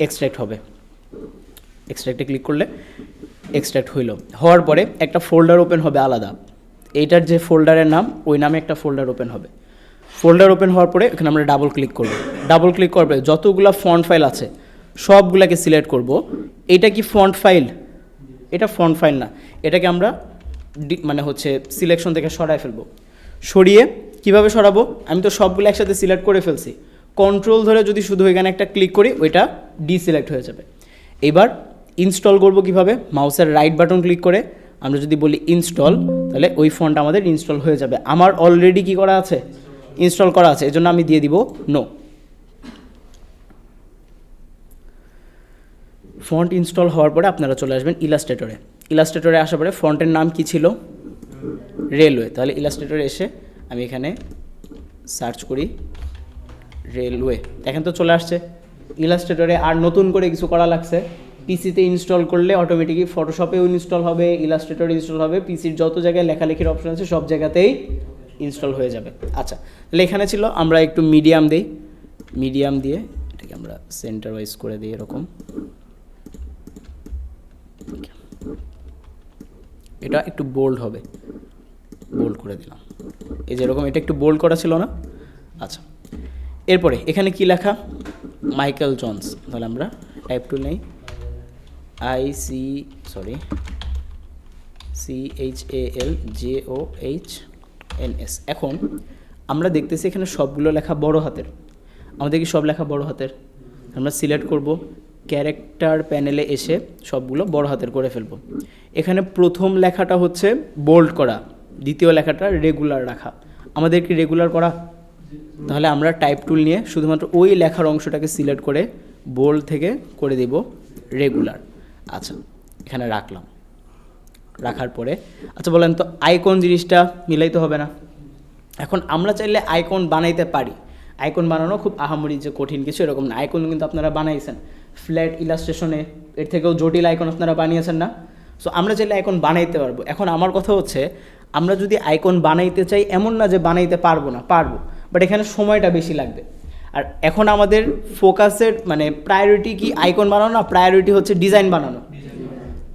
এক্সট্র্যাক্ট হবে। এক্সট্র্যাক্টে ক্লিক করলে এক্সট্র্যাক্ট হইল। হওয়ার পরে একটা ফোল্ডার ওপেন হবে আলাদা, এইটার যে ফোল্ডারের নাম ওই নামে একটা ফোল্ডার ওপেন হবে। ফোল্ডার ওপেন হওয়ার পরে এখানে আমরা ডাবল ক্লিক করব। ডাবল ক্লিক করবে যতগুলো ফন্ট ফাইল আছে সবগুলোকে সিলেক্ট করব। এটা কি ফন্ট ফাইল? এটা ফন্ট ফাইল না, এটাকে আমরা মানে হচ্ছে সিলেকশন থেকে সরায় ফেলবো। সরিয়ে কিভাবে সরাবো? আমি তো সবগুলো একসাথে সিলেক্ট করে ফেলছি, কন্ট্রোল ধরে যদি শুধু এখানে একটা ক্লিক করি ওইটা ডিসিলেক্ট হয়ে যাবে। এবার ইনস্টল করব কিভাবে? মাউসের রাইট বাটন ক্লিক করে আমরা যদি বলি ইনস্টল, তাহলে ওই ফন্ট আমাদের ইনস্টল হয়ে যাবে। আমার অলরেডি কি করা আছে? ইনস্টল করা আছে, এজন্য আমি দিয়ে দিব নো। ফন্ট ইনস্টল হওয়ার পরে আপনারা চলে আসবেন ইলাস্ট্রেটরে। ইলাস্ট্রেটরে আসার পরে ফন্টের নাম কি ছিল? রেলওয়ে। তাহলে ইলাস্ট্রেটরে এসে আমি এখানে সার্চ করি রেলওয়ে, দেখেন তো চলে আসছে। ইলাস্ট্রেটরে আর নতুন করে কিছু করা লাগছে? পিসিতে ইনস্টল করলে অটোমেটিকই ফটোশপেও ইনস্টল হবে, ইলাস্ট্রেটর ইনস্টল হবে, পিসির যত জায়গায় লেখালেখির অপশন আছে সব জায়গাতেই ইনস্টল হয়ে যাবে। আচ্ছা, তাহলে এখানে ছিল, আমরা একটু মিডিয়াম দিই, মিডিয়াম দিয়ে এটাকে আমরা সেন্টার ওয়াইজ করে দিই এরকম। এটা একটু বোল্ড হবে, বোল্ড করে দিলাম, এই যে এরকম। এটা একটু বোল্ড করা ছিল না? আচ্ছা, এরপরে এখানে কি লেখা? Michael Jones. তাহলে আমরা টাইপ টুল নেই, CHALJOHNS। এখন আমরা দেখতেছি এখানে সবগুলো লেখা বড় হাতের, আমাদের কি সব লেখা বড় হাতের? আমরা সিলেক্ট করব, ক্যারেক্টার প্যানেলে এসে সবগুলো বড় হাতের করে ফেলব। এখানে প্রথম লেখাটা হচ্ছে বোল্ড করা, দ্বিতীয় লেখাটা রেগুলার রাখা। আমাদের কি রেগুলার করা? তাহলে আমরা টাইপ টুল নিয়ে শুধুমাত্র ওই লেখার অংশটাকে সিলেক্ট করে বোল্ড থেকে করে দেব রেগুলার। আচ্ছা, এখানে রাখলাম। রাখার পরে আচ্ছা বলেন তো আইকন জিনিসটা মিলাইতে হবে না? এখন আমরা চাইলে আইকন বানাইতে পারি, আইকন বানানো খুব আহামরি যে কঠিন কিছু এরকম না। আইকন কিন্তু আপনারা বানাইছেন ফ্ল্যাট ইলাস্ট্রেশনে, এর থেকেও জটিল আইকন আপনারা বানিয়েছেন না? সো আমরা চাইলে আইকন বানাইতে পারবো। এখন আমার কথা হচ্ছে, আমরা যদি আইকন বানাইতে চাই, এমন না যে বানাইতে পারবো না, পারবো, বাট এখানে সময়টা বেশি লাগবে। আর এখন আমাদের ফোকাসের মানে প্রায়োরিটি কি আইকন বানানো না, প্রায়োরিটি হচ্ছে ডিজাইন বানানো,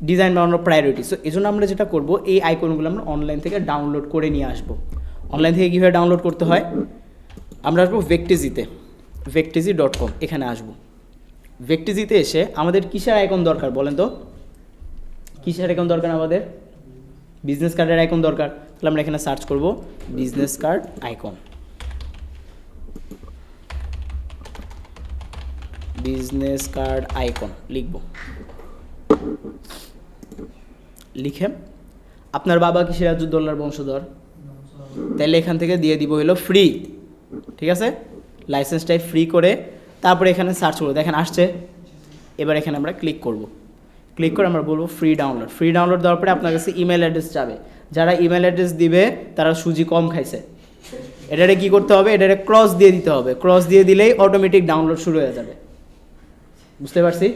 ডিজাইন বানানোর প্রায়োরিটি। সো এই জন্য আমরা যেটা করব, এই আইকনগুলো আমরা অনলাইন থেকে ডাউনলোড করে নিয়ে আসবো। অনলাইন থেকে কীভাবে ডাউনলোড করতে হয়, আমরা আসবো ভেক্টিজিতে, vectizi.com, এখানে আসবো। ভেক্টিজিতে এসে আমাদের কিসের আইকন দরকার বলেন তো, কিসের আইকন দরকার আমাদের? বিজনেস কার্ডের আইকন দরকার। তাহলে আমরা এখানে সার্চ করব business card icon, business card icon লিখব। লিখে আপনার বাবা কি সিরাজউদ্দৌলার বংশধর, তাহলে এখান থেকে দিয়ে দিব হলো ফ্রি, ঠিক আছে, লাইসেন্স টাইপ ফ্রি করে তারপরে এখানে সার্চ করবো, দেখেন আসছে। এবার এখানে আমরা ক্লিক করব, ক্লিক করে আমরা বলবো ফ্রি ডাউনলোড। ফ্রি ডাউনলোড দেওয়ার পরে আপনার কাছে ইমেল অ্যাড্রেস যাবে, যারা ইমেল অ্যাড্রেস দিবে তারা সুজি কম খাইছে। এটারে কি করতে হবে, এটারে ক্রস দিয়ে দিতে হবে, ক্রস দিয়ে দিলেই অটোমেটিক ডাউনলোড শুরু হয়ে যাবে। বুঝতে পারছি?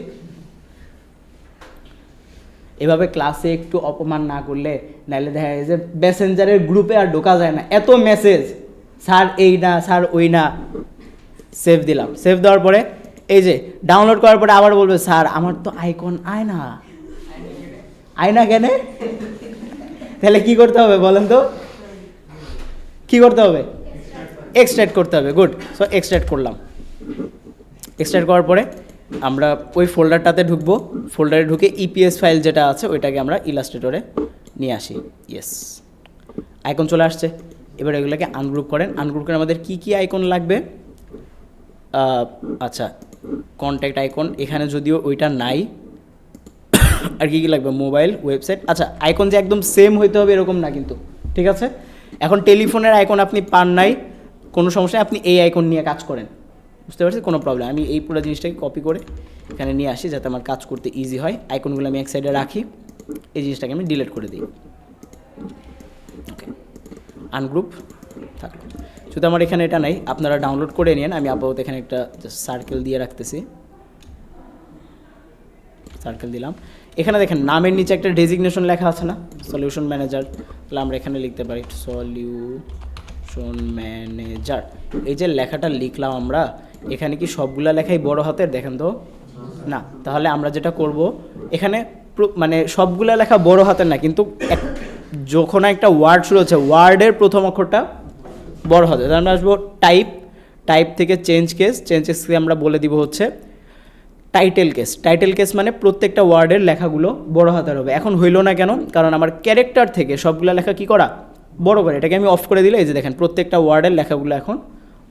এভাবে ক্লাসে একটু অপমান না করলে, নাহলে দেখা যায় যে মেসেঞ্জারের গ্রুপে আর ঢোকা যায় না, এত মেসেজ, স্যার এই না, স্যার ওই না। সেভ দিলাম, সেভ দেওয়ার পরে এই যে ডাউনলোড করার পরে আবার বলবে স্যার আমার তো আইকন আয় না, আয় না কেন? তাহলে কি করতে হবে বলেন তো, কি করতে হবে? এক্সট্রাক্ট করতে হবে। গুড, সো এক্সট্রাক্ট করলাম। এক্সট্রাক্ট করার পরে আমরা ওই ফোল্ডারটাতে ঢুকবো, ফোল্ডারে ঢুকে ইপিএস ফাইল যেটা আছে ওইটাকে আমরা ইলাস্ট্রেটরে নিয়ে আসি। ইয়েস, আইকন চলে আসছে। এবার এগুলোকে আনগ্রুপ করেন। আনগ্রুপ করে আমাদের কি কি আইকন লাগবে? আচ্ছা, কন্ট্যাক্ট আইকন, এখানে যদিও ওইটা নাই। আর কি কি লাগবে? Mobile, website. আচ্ছা, আইকন যে একদম সেম হইতে হবে এরকম না কিন্তু, ঠিক আছে? এখন টেলিফোনের আইকন আপনি পান নাই, কোনো সমস্যা, আপনি এই আইকন নিয়ে কাজ করেন, বুঝতে পারছি, কোনো প্রবলেম। আমি এই পুরো জিনিসটাকে কপি করে এখানে নিয়ে আসি যাতে আমার কাজ করতে ইজি হয়। আইকনগুলো আমি এক সাইডে রাখি, এই জিনিসটাকে আমি ডিলিট করে দিই। ওকে, আনগ্রুপ থাকলো। শুধু আমার এখানে এটা নাই, আপনারা ডাউনলোড করে নিন। আমি আপাতত এখানে একটা সার্কেল দিয়ে রাখতেছি, সার্কেল দিলাম। এখানে দেখেন নামের নিচে একটা ডেজিগনেশন লেখা আছে না, সলিউশন ম্যানেজার। তাহলে আমরা এখানে লিখতে পারি সলিউশন ম্যানেজার। এই যে লেখাটা লিখলাম আমরা, এখানে কি সবগুলা লেখাই বড় হাতের? দেখেন তো না। তাহলে আমরা যেটা করব, এখানে মানে সবগুলা লেখা বড় হাতের না, কিন্তু যখন একটা ওয়ার্ড শুরু হচ্ছে, ওয়ার্ডের প্রথম অক্ষরটা বড় হাতে। তাহলে আমরা আসবো টাইপ, টাইপ থেকে চেঞ্জ কেস, চেঞ্জ কেসকে আমরা বলে দিব হচ্ছে টাইটেল কেস। টাইটেল কেস মানে প্রত্যেকটা ওয়ার্ডের লেখাগুলো বড় হাতের হবে। এখন হইলো না কেন? কারণ আমার ক্যারেক্টার থেকে সবগুলো লেখা কি করা? বড় করে। এটাকে আমি অফ করে দিলে এই যে দেখেন প্রত্যেকটা ওয়ার্ডের লেখাগুলো এখন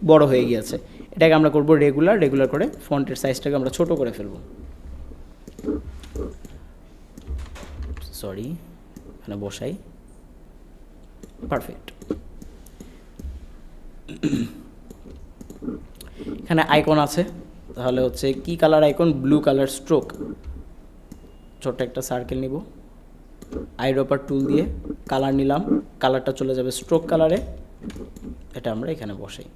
বড় হয়ে গিয়েছে। এটাকে আমরা করব রেগুলার, রেগুলার করে ফন্টের সাইজটাকে আমরা ছোট করে ফেলব। সরি, এখানে বসাই, পারফেক্ট। এখানে আইকন আছে, তাহলে হচ্ছে কি colour icon? Blue colour stroke. ছোট্ট একটা সার্কেল নিব, আইড্রপার টুল দিয়ে কালার নিলাম, কালারটা চলে যাবে স্ট্রোক কালারে। এটা আমরা এখানে বসাই,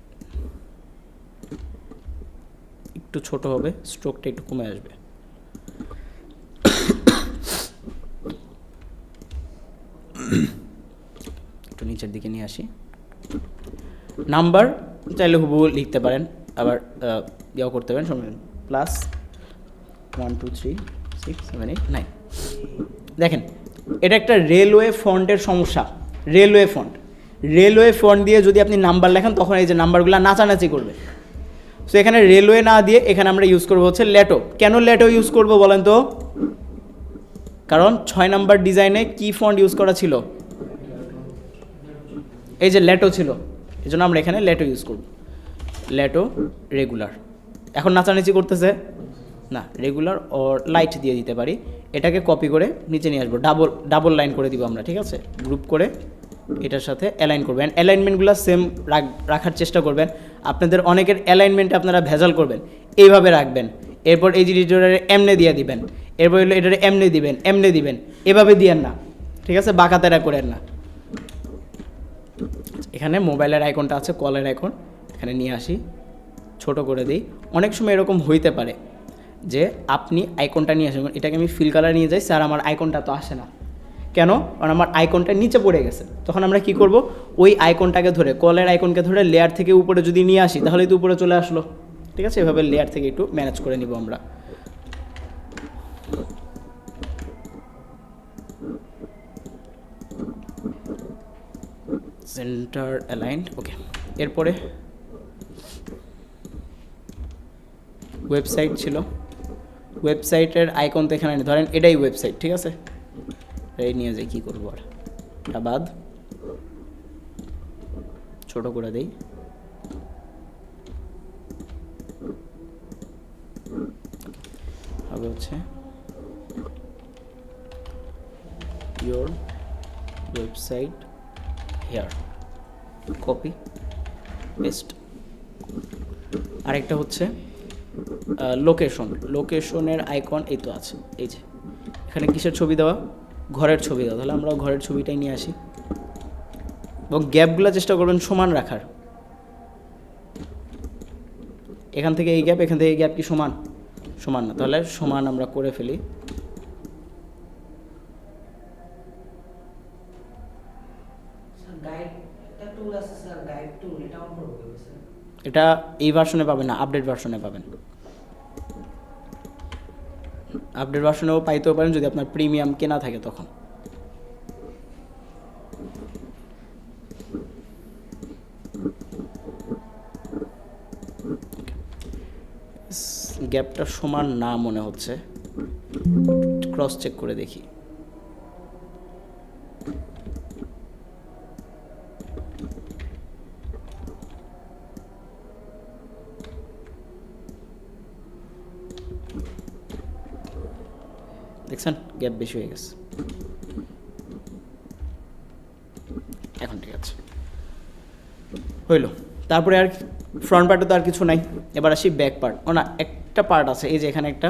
একটু ছোট হবে, স্ট্রোকটা একটু কমে আসবে। একটু নিচের দিকে নিয়ে আসি। নাম্বার চাইলে হুবহু লিখতে পারেন, আবার ইয়েও করতে পারেন, +1 2 3 6 7 8 9। দেখেন এটা একটা রেলওয়ে ফন্টের সমস্যা। রেলওয়ে ফন্ট, রেলওয়ে ফন্ট দিয়ে যদি আপনি নাম্বার লেখেন তখন এই যে নাম্বারগুলো নাচানাচি করবে। সো এখানে রেলওয়ে না দিয়ে এখানে আমরা ইউজ করবো হচ্ছে লেটো। কেন লেটো ইউজ করবো বলেন তো? কারণ 6 নাম্বার ডিজাইনে কি ফন্ট ইউজ করা ছিল? এই যে লেটো ছিল, এই জন্য আমরা এখানে লেটো ইউজ করব। লেটো রেগুলার। এখন নাচানাচি করতেছে না, রেগুলার ওর লাইট দিয়ে দিতে পারি। এটাকে কপি করে নিচে নিয়ে আসবো, ডাবল লাইন করে দিব আমরা, ঠিক আছে? গ্রুপ করে এটার সাথে অ্যালাইন করবেন। অ্যালাইনমেন্টগুলো সেম রাখার চেষ্টা করবেন। আপনাদের অনেকের অ্যালাইনমেন্টে আপনারা ভেজাল করবেন, এইভাবে রাখবেন। এরপর এই জিনিসটা এমনে দিয়ে দিবেন, এরপর এটা এমনে দিবেন, এমনে দিবেন, এভাবে দিয়েন না, ঠিক আছে? বাঁকাতেরা করেন না। এখানে মোবাইলের আইকনটা আছে, কলের আইকন, এখানে নিয়ে আসি, ছোট করে দিই। অনেক সময় এরকম হইতে পারে যে আপনি আইকনটা নিয়ে আসেন, এটাকে আমি ফিল কালার নিয়ে যাই, স্যার আমার আইকনটা তো আসে না কেন, কারণ আমার আইকনটা নিচে পড়ে গেছে। তখন আমরা কি করব, ওই আইকনটাকে ধরে, কলের আইকনকে ধরে লেয়ার থেকে উপরে যদি নিয়ে আসি তাহলেই তো উপরে চলে আসলো। ঠিক আছে, এভাবে লেয়ার থেকে একটু ম্যানেজ করে নিব আমরা। সেন্টার অ্যালাইন্ড, ওকে। এরপরে ওয়েবসাইট ছিল, ওয়েবসাইটের আইকন তো এখানে ধরেন এটাই ওয়েবসাইট, ঠিক আছে, এই নিয়ে যাই, কী করবো আর, এটা বাদ, ছোটো করে দেই। হবে হচ্ছে your website here, copy paste. আরেকটা হচ্ছে লোকেশন, লোকেশনের আইকন এই তো আছে, এই যে এখানে কিসের ছবি দেওয়া, ঘরের ছবি দেওয়া, তাহলে আমরা ঘরের ছবিটাই নিয়ে আসি এবং গ্যাপগুলো চেষ্টা করবেন সমান রাখার। এখান থেকে এই গ্যাপ, এখান থেকে এই গ্যাপ কি সমান, সমান না, তাহলে সমান আমরা করে ফেলি। এটা এই ভার্সনে পাবেন না, আপডেট ভার্সনে পাবেন। আপডেট ভার্সনেও পাইতেও পারেন যদি আপনার প্রিমিয়াম কেনা থাকে তখন। গ্যাপটা সমান না মনে হচ্ছে, ক্রস চেক করে দেখি। দেখছেন গ্যাপ বেশি হয়ে গেছে, এখন ঠিক আছে, হইল। তারপরে আর ফ্রন্ট পার্টে তো আর কিছু নাই, এবার আসি ব্যাক পার্ট। ও না, একটা পার্ট আছে, এই যে এখানে একটা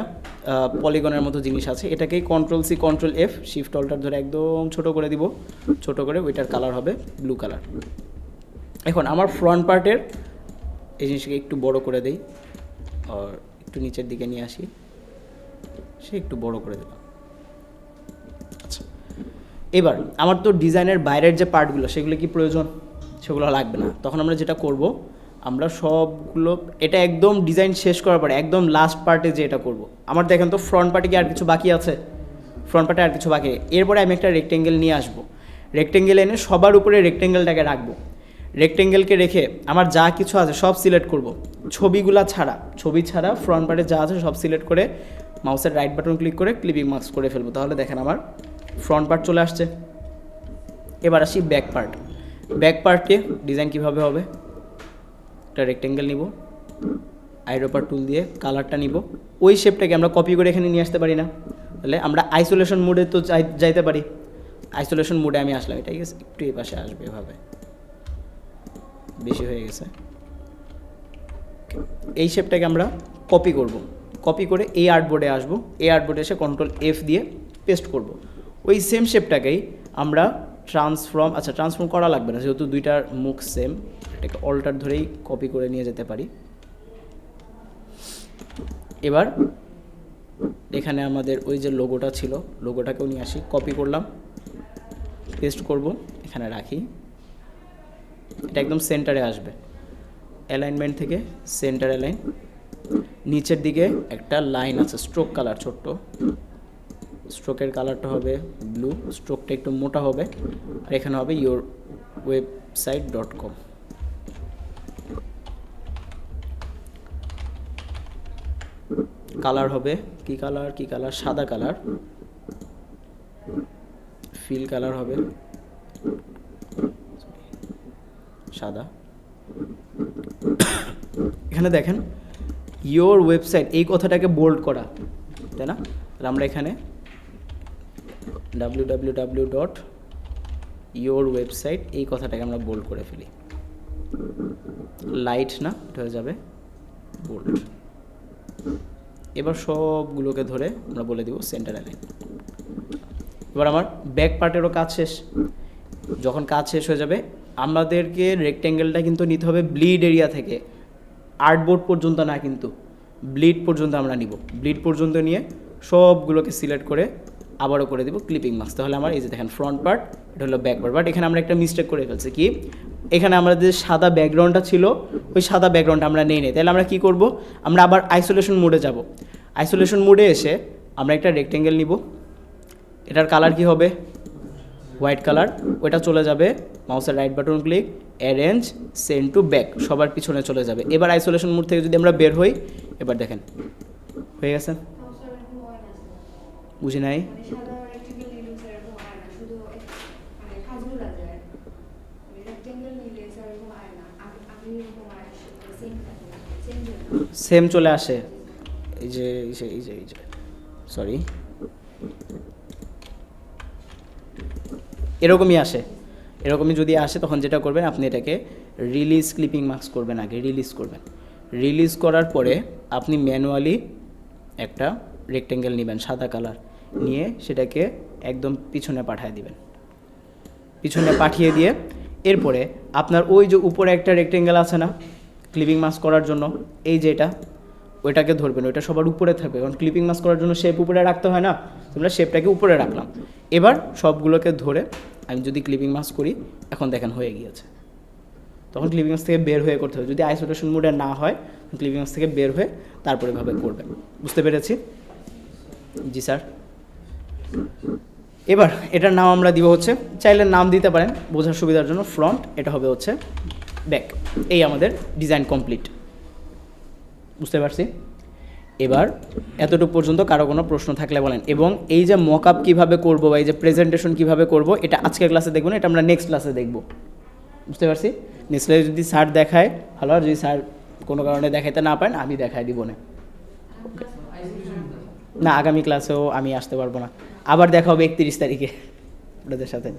পলিগনের মতো জিনিস আছে, এটাকেই control C control F shift alt ধরে একদম ছোট করে দিব, ছোট করে ওইটার কালার হবে ব্লু কালার। এখন আমার ফ্রন্ট পার্টের এই জিনিসটাকে একটু বড় করে দেই, আর একটু নিচের দিকে নিয়ে আসি, সে একটু বড় করে দিলাম। আচ্ছা, এবার আমার তো ডিজাইনের বাইরের যে পার্টগুলো সেগুলো কি প্রয়োজন, সেগুলো লাগবে না। তখন আমরা যেটা করব, আমরা সবগুলো এটা একদম ডিজাইন শেষ করার পরে একদম লাস্ট পার্টে যে এটা করব, আমার দেখেন তো ফ্রন্ট পার্টে কি আর কিছু বাকি আছে, ফ্রন্ট পার্টে আর কিছু বাকি। এরপরে আমি একটা রেক্টেঙ্গেল নিয়ে আসব, রেক্টেঙ্গেল এনে সবার উপরে রেক্টেঙ্গেলটাকে রাখবো। রেক্টেঙ্গেলকে রেখে আমার যা কিছু আছে সব সিলেক্ট করব, ছবিগুলা ছাড়া, ছবি ছাড়া ফ্রন্ট পার্টে যা আছে সব সিলেক্ট করে মাউসের রাইট বাটন ক্লিক করে ক্লিপিং মার্কস করে ফেলবো। তাহলে দেখেন আমার ফ্রন্ট পার্ট চলে আসছে। এবার আসি ব্যাক পার্ট। ব্যাক পার্টে ডিজাইন কীভাবে হবে, একটা রেক্টেঙ্গেল নিব, আইরোপার টুল দিয়ে কালারটা নিব, ওই শেপটাকে আমরা কপি করে এখানে নিয়ে আসতে পারি না, তাহলে আমরা আইসোলেশন মোডে তো যাইতে পারি। আইসোলেশন মোডে আমি আসলাম, এটা ঠিক আছে, একটু এই পাশে আসবে, এভাবে বেশি হয়ে গেছে। এই শেপটাকে আমরা কপি করব, কপি করে এই আর্টবোর্ডে আসবো, এই আর্টবোর্ডে এসে কন্ট্রোল এফ দিয়ে পেস্ট করব। ওই সেম শেপটাকেই আমরা ট্রান্সফর্ম, আচ্ছা ট্রান্সফর্ম করা লাগবে না যেহেতু দুইটার মুখ সেম, এটাকে অল্টার ধরেই কপি করে নিয়ে যেতে পারি। এবার এখানে আমাদের ওই যে লোগোটা ছিল, লোগোটাকেও নিয়ে আসি, কপি করলাম, পেস্ট করব, এখানে রাখি, এটা একদম সেন্টারে আসবে। অ্যালাইনমেন্ট থেকে সেন্টার অ্যালাইন, নিচের দিকে একটা লাইন আছে স্ট্রোক কালার ছোট্ট, স্ট্রোকের কালারটা হবে ব্লু, স্ট্রোকটা একটু মোটা হবে, আর এখানে হবে yourwebsite.com। কালার হবে কি কালার, কি কালার, সাদা কালার, ফিল কালার হবে সাদা। এখানে দেখেন ইয়োর ওয়েবসাইট, এই কথাটাকে বোল্ড করা, তাই না? তাহলে আমরা এখানে www.yourwebsite এই কথাটাকে আমরা বোল্ড করে ফেলি, লাইট না, এটা হয়ে যাবে বোল্ড। এবার সবগুলোকে ধরে আমরা বলে দিব সেন্টার অ্যালাইন। এবার আমার ব্যাক পার্টেরও কাজ শেষ। যখন কাজ শেষ হয়ে যাবে, আমাদেরকে রেক্ট্যাঙ্গেলটা কিন্তু নিতে হবে ব্লিড এরিয়া থেকে, আর্টবোর্ড পর্যন্ত না, কিন্তু ব্লিড পর্যন্ত আমরা নিব, ব্লিড পর্যন্ত নিয়ে সবগুলোকে সিলেক্ট করে আবারও করে দেবো ক্লিপিং মাস্ক। তাহলে আমার এই যে দেখেন ফ্রন্ট পার্ট, এটা হলো ব্যাক পার্ট। বাট এখানে আমরা একটা মিস্টেক করে ফেলছি, কি এখানে আমাদের যে সাদা ব্যাকগ্রাউন্ডটা ছিল ওই সাদা ব্যাকগ্রাউন্ডটা আমরা নেই তাহলে আমরা কি করব, আমরা আবার আইসোলেশন মোডে যাব। আইসোলেশন মোডে এসে আমরা একটা রেক্টেঙ্গেল নিব, এটার কালার কি হবে হোয়াইট কালার, ওইটা চলে যাবে মাউসের right button click, arrange, send to back, সবার পিছনে চলে যাবে। এবার আইসোলেশন মোড থেকে যদি আমরা বের হই, এবার দেখেন হয়ে গেছে, বুঝি নাই। সেম চলে আসে, এই যে সরি এরকমই আসে। এরকমই যদি আসে তখন যেটা করবেন, আপনি এটাকে রিলিজ ক্লিপিং মাস্ক করবেন, আগে রিলিজ করবেন। রিলিজ করার পরে আপনি ম্যানুয়ালি একটা রেক্টেঙ্গেল নেবেন সাদা কালার, নিয়ে সেটাকে একদম পিছনে পাঠিয়ে দিবেন। পিছনে পাঠিয়ে দিয়ে এরপরে আপনার ওই যে উপরে একটা রেক্টেঙ্গেল আছে না ক্লিপিং মাস্ক করার জন্য, এই যে এটা, ওইটাকে ধরবেন, ওইটা সবার উপরে থাকবে, কারণ ক্লিপিং মাস্ক করার জন্য শেপ উপরে রাখতে হয় না, তোমরা শেপটাকে উপরে রাখলাম। এবার সবগুলোকে ধরে আমি যদি ক্লিপিং মাস্ক করি, এখন দেখেন হয়ে গিয়েছে। তখন ক্লিপিং মাস্ক থেকে বের হয়ে করতে হবে, যদি আইসোলেশন মোডে না হয় ক্লিপিং মাস্ক থেকে বের হয়ে তারপরে এভাবে করবেন। বুঝতে পেরেছি? জি স্যার। এবার এটার নাম আমরা দিব হচ্ছে, চাইলে নাম দিতে পারেন বোঝার সুবিধার জন্য, ফ্রন্ট, এটা হবে হচ্ছে ব্যাক। এই আমাদের ডিজাইন কমপ্লিট। বুঝতে পারছি? এবার এতটুকু পর্যন্ত কারো কোনো প্রশ্ন থাকলে বলেন। এবং এই যে মক আপ কীভাবে করবো বা এই যে প্রেজেন্টেশন কীভাবে করবো, এটা আজকের ক্লাসে দেখবো না, এটা আমরা নেক্সট ক্লাসে দেখবো। বুঝতে পারছি? নেক্সট ক্লাসে যদি স্যার দেখায় ভালো, আর যদি স্যার কোনো কারণে দেখাইতে না পারেন আমি দেখাই দিব না। না, আগামী ক্লাসেও আমি আসতে পারবো না, আবার দেখা হবে 31 তারিখে ওদের সাথে।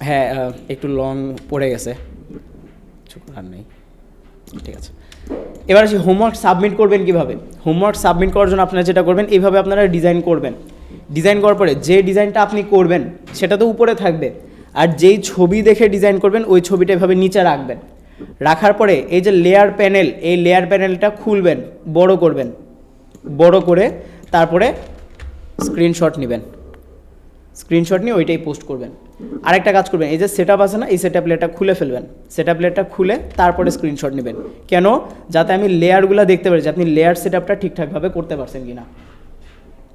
হ্যাঁ, একটু লং পড়ে গেছে, কিছু করার নেই, ঠিক আছে। এবার আসি হোমওয়ার্ক সাবমিট করবেন কীভাবে। হোমওয়ার্ক সাবমিট করার জন্য আপনারা যেটা করবেন, এইভাবে আপনারা ডিজাইন করবেন। ডিজাইন করার পরে যে ডিজাইনটা আপনি করবেন সেটা তো উপরে থাকবে, আর যেই ছবি দেখে ডিজাইন করবেন ওই ছবিটা এভাবে নিচে রাখবেন। রাখার পরে এই যে লেয়ার প্যানেল, এই লেয়ার প্যানেলটা খুলবেন, বড় করবেন, বড় করে তারপরে স্ক্রিনশট নেবেন, স্ক্রিনশট নিয়ে ওইটাই পোস্ট করবেন। আরেকটা কাজ করবেন, এই যে সেটআপ আছে না, এই সেটআপ লেয়ারটা খুলে ফেলবেন, সেটআপ লেয়ারটা খুলে তারপরে স্ক্রিনশট নেবেন। কেন? যাতে আমি লেয়ারগুলো দেখতে পারি যে আপনি লেয়ার সেটআপটা ঠিকঠাকভাবে করতে পারছেন কি না।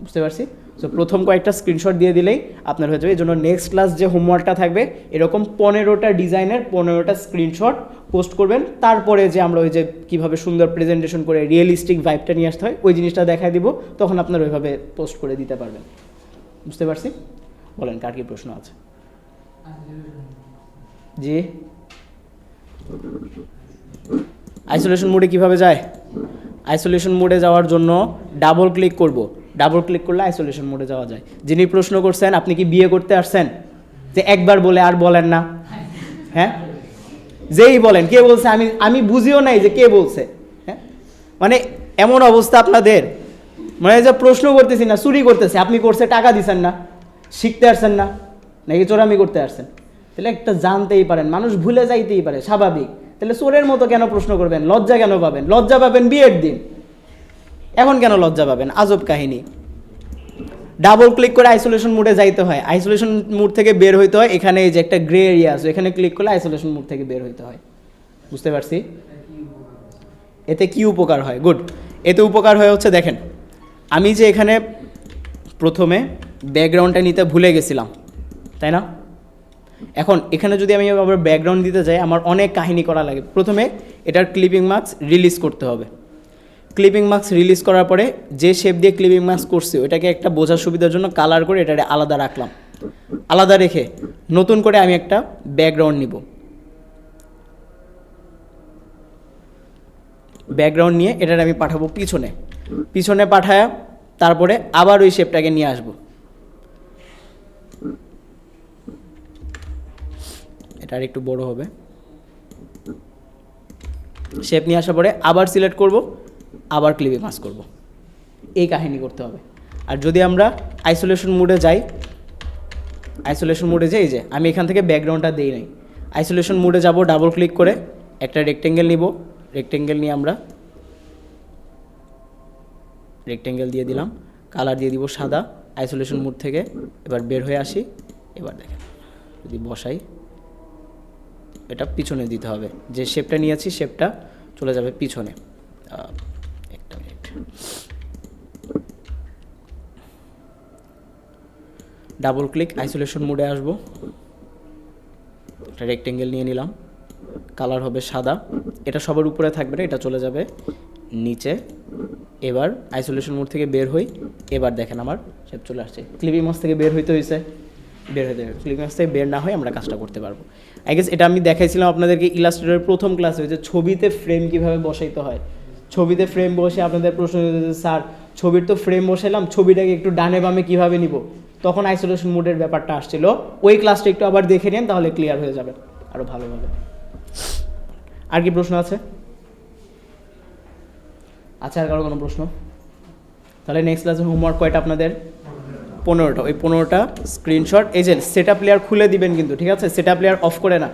বুঝতে পারছি? সো প্রথম কয়েকটা স্ক্রিনশট দিয়ে দিলেই আপনার হয়ে যাবে। এই জন্য নেক্সট ক্লাস যে হোমওয়ার্কটা থাকবে, এরকম 15টা ডিজাইনের 15টা স্ক্রিনশট পোস্ট করবেন। তারপরে যে আমরা ওই যে কীভাবে সুন্দর প্রেজেন্টেশন করে রিয়েলিস্টিক ভাইবটা নিয়ে আসতে হয় ওই জিনিসটা দেখায় দিব, তখন আপনার ওইভাবে পোস্ট করে দিতে পারবেন। বুঝতে পারছি? বলেন কার কি প্রশ্ন আছে? জি, আইসোলেশন মোডে কিভাবে যায়? আইসোলেশন মোডে যাওয়ার জন্য ডাবল ক্লিক করব, ডাবল ক্লিক করলে আইসোলেশন মোডে যাওয়া যায়। যিনি প্রশ্ন করছেন, আপনি কি বিয়ে করতে আসছেন যে একবার বলে আর বলেন না? হ্যাঁ, যেই বলেন, কে বলছে? আমি বুঝিও নাই যে কে বলছে। হ্যাঁ, মানে এমন অবস্থা আপনাদের, মানে যে প্রশ্ন করতেছি না, চুরি করতেছে। আপনি করছে, টাকা দিচ্ছেন না, শিখতে আসছেন না, নাকি চোরামি করতে আসছেন? তাহলে একটা জানতেই পারেন, মানুষ ভুলে যাইতেই পারে, স্বাভাবিক। তাহলে চোরের মতো কেন প্রশ্ন করবেন? লজ্জা কেন পাবেন? লজ্জা পাবেন বিয়ের দিন, এখন কেন লজ্জা পাবেন? আজব কাহিনী। ডাবল ক্লিক করে আইসোলেশন মোডে যাইতে হয়, আইসোলেশন মোড থেকে বের হইতে হয়। এখানে এই যে একটা গ্রে এরিয়া আছে, এখানে ক্লিক করলে আইসোলেশন মোড থেকে বের হইতে হয়। বুঝতে পারছি? এতে কি উপকার হয়? গুড। এতে উপকার হয়ে হচ্ছে, দেখেন আমি যে এখানে প্রথমে ব্যাকগ্রাউন্ডটা নিতে ভুলে গেছিলাম, তাই না? এখন এখানে যদি আমি আবার ব্যাকগ্রাউন্ড দিতে যাই, আমার অনেক কাহিনী করা লাগে। প্রথমে এটার ক্লিপিং মাস্ক রিলিজ করতে হবে। ক্লিপিং মাস্ক রিলিজ করার পরে যে শেপ দিয়ে ক্লিপিং মাস্ক করছি ওইটাকে একটা বোঝার সুবিধার জন্য কালার করে এটাকে আলাদা রাখলাম। আলাদা রেখে নতুন করে আমি একটা ব্যাকগ্রাউন্ড নিব। ব্যাকগ্রাউন্ড নিয়ে এটার আমি পাঠাবো পিছনে, পিছনে পাঠায়া তারপরে আবার ওই শেপটাকে নিয়ে আসবো। এটা আর একটু বড় হবে। শেপ নিয়ে আসার পরে আবার সিলেক্ট করব, আবার ক্লিপিং মাস্ক করব। এই কাহিনী করতে হবে। আর যদি আমরা আইসোলেশন মোডে যাই, আইসোলেশন মোডে যাই, যে আমি এখান থেকে ব্যাকগ্রাউন্ডটা দিই নাই, আইসোলেশন মোডে যাব, ডাবল ক্লিক করে একটা রেক্টেঙ্গেল নিব, রেক্টেঙ্গেল নিয়ে আমরা রেক্টেঙ্গেল দিয়ে দিলাম, কালার দিয়ে দিব সাদা, আইসোলেশন মোড থেকে এবার বের হয়ে আসি। এবার দেখেন যদি বসাই, এটা পিছনে দিতে হবে, যে শেপটা নিয়েছি শেপটা চলে যাবে পিছনে। একটা মিনিট, ডাবল ক্লিক আইসোলেশন মোডে আসবো, একটা রেক্টেঙ্গেল নিয়ে নিলাম, কালার হবে সাদা, এটা সবার উপরে থাকবে না, এটা চলে যাবে নিচে। এবার আইসোলেশন মোড থেকে বের হই, এবার দেখেন আমার শেপ চলে আসছে। ক্লিপিং মাস্ক থেকে বের হইতে হয়েছে, বের হতে হবে, ক্লিপিং মাস্ক থেকে বের না হয় আমরা কাজটা করতে পারবো। আই গেস এটা আমি দেখাইছিলাম আপনাদেরকে ইলাস্ট্রেটরের প্রথম ক্লাসে, যে ছবিতে ফ্রেম কীভাবে বসাইতে হয়। ছবিতে ফ্রেম বসে আপনাদের প্রশ্ন স্যার ছবির তো ফ্রেম বসাইলাম, ছবিটাকে একটু ডানে বামে কীভাবে নিব, তখন আইসোলেশন মোডের ব্যাপারটা আসছিল। ওই ক্লাসটা একটু আবার দেখে নেন, তাহলে ক্লিয়ার হয়ে যাবে আরও ভালোভাবে। আর কি প্রশ্ন আছে? আচ্ছা, আর কারো কোনো প্রশ্ন? তাহলে নেক্সট ক্লাসের হোমওয়ার্ক কয়টা আপনাদের? 15টা। ওই 15টা স্ক্রিনশট, এই যে সেটআপ লেয়ার খুলে দিবেন কিন্তু, ঠিক আছে? সেটআপ লেয়ার অফ করে না,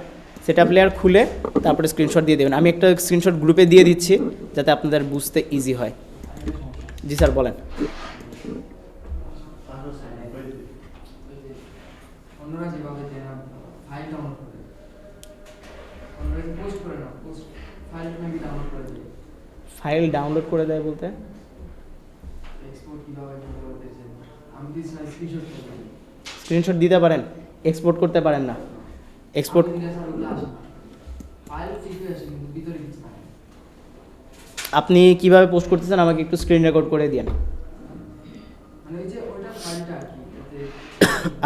সেটআপ লেয়ার খুলে তারপরে স্ক্রিনশট দিয়ে দেবেন। আমি একটা স্ক্রিনশট গ্রুপে দিয়ে দিচ্ছি যাতে আপনাদের বুঝতে ইজি হয়। জি স্যার বলেন। ফাইল ডাউনলোড করে দেয় বলতে স্ক্রিনশট দিতে পারেন, এক্সপোর্ট করতে পারেন না। এক্সপোর্ট আপনি কিভাবে পোস্ট করতেছেন আমাকে একটু স্ক্রিন রেকর্ড করে দিন।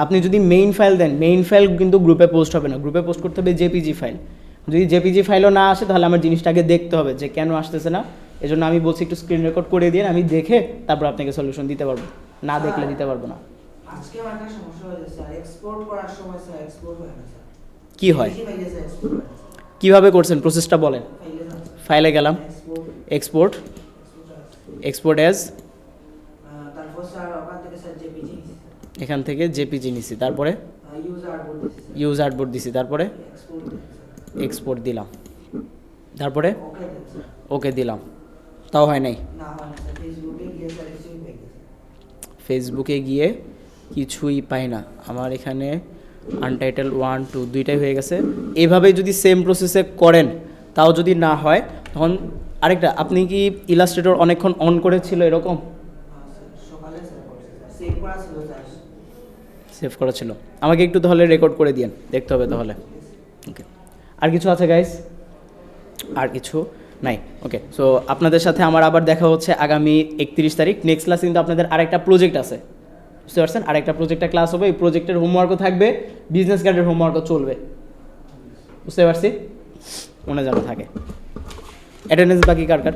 আপনি যদি মেইন ফাইল দেন, মেইন ফাইল কিন্তু গ্রুপে পোস্ট হবে না, গ্রুপে পোস্ট করতে হবে জেপিজি ফাইল। যদি জেপিজি ফাইলও না আসে তাহলে আমার জিনিসটাকে দেখতে হবে যে কেন আসতেছে না। এজন্য আমি বলছি একটু স্ক্রিন রেকর্ড করে দিন, আমি দেখে তারপর আপনাকে সলিউশন দিতে পারবো, না দেখলে দিতে পারবো না। আজকে একটা সমস্যা হয়েছে স্যার, এক্সপোর্ট করার সময় স্যার এক্সপোর্ট হয় না স্যার। কি হয়? কিভাবে করছেন প্রসেসটা বলেন। ফাইলে গেলাম, এক্সপোর্ট, এক্সপোর্ট অ্যাজ, তারপর স্যার ওখান থেকে স্যার জেপিজি নিছি, এখান থেকে জেপিজি নিছি, তারপরে ইউজ আর্টবোর্ড দিছি, তারপরে এক্সপোর্ট দিলাম, তারপরে ওকে দিলাম, তাও হয় নাই। ফেসবুকে গিয়ে কিছুই পাই না, আমার এখানে আনটাইটেল 1 2 দুইটাই হয়ে গেছে। এভাবে যদি সেম প্রসেসে করেন তাও যদি না হয়, তখন আরেকটা, আপনি কি ইলাস্ট্রেটর অনেকক্ষণ অন করেছিল এরকম? সেভ করা ছিল, আমাকে একটু তাহলে রেকর্ড করে দিন, দেখতে হবে তাহলে। ওকে, আর কিছু আছে গাইস? আর কিছু নাই। ওকে, সো আপনাদের সাথে আমার আবার দেখা হচ্ছে আগামী 31 তারিখ। নেক্সট ক্লাস কিন্তু আপনাদের আরেকটা প্রজেক্ট আছে, বুঝতে পারছেন? আরেকটা প্রজেক্টের ক্লাস হবে, এই প্রজেক্টের হোমওয়ার্কও থাকবে, বিজনেস কার্ডের হোমওয়ার্কও চলবে, বুঝতে পারছি? মনে যেন থাকে। অ্যাটেন্ডেন্স বাকি কার কার?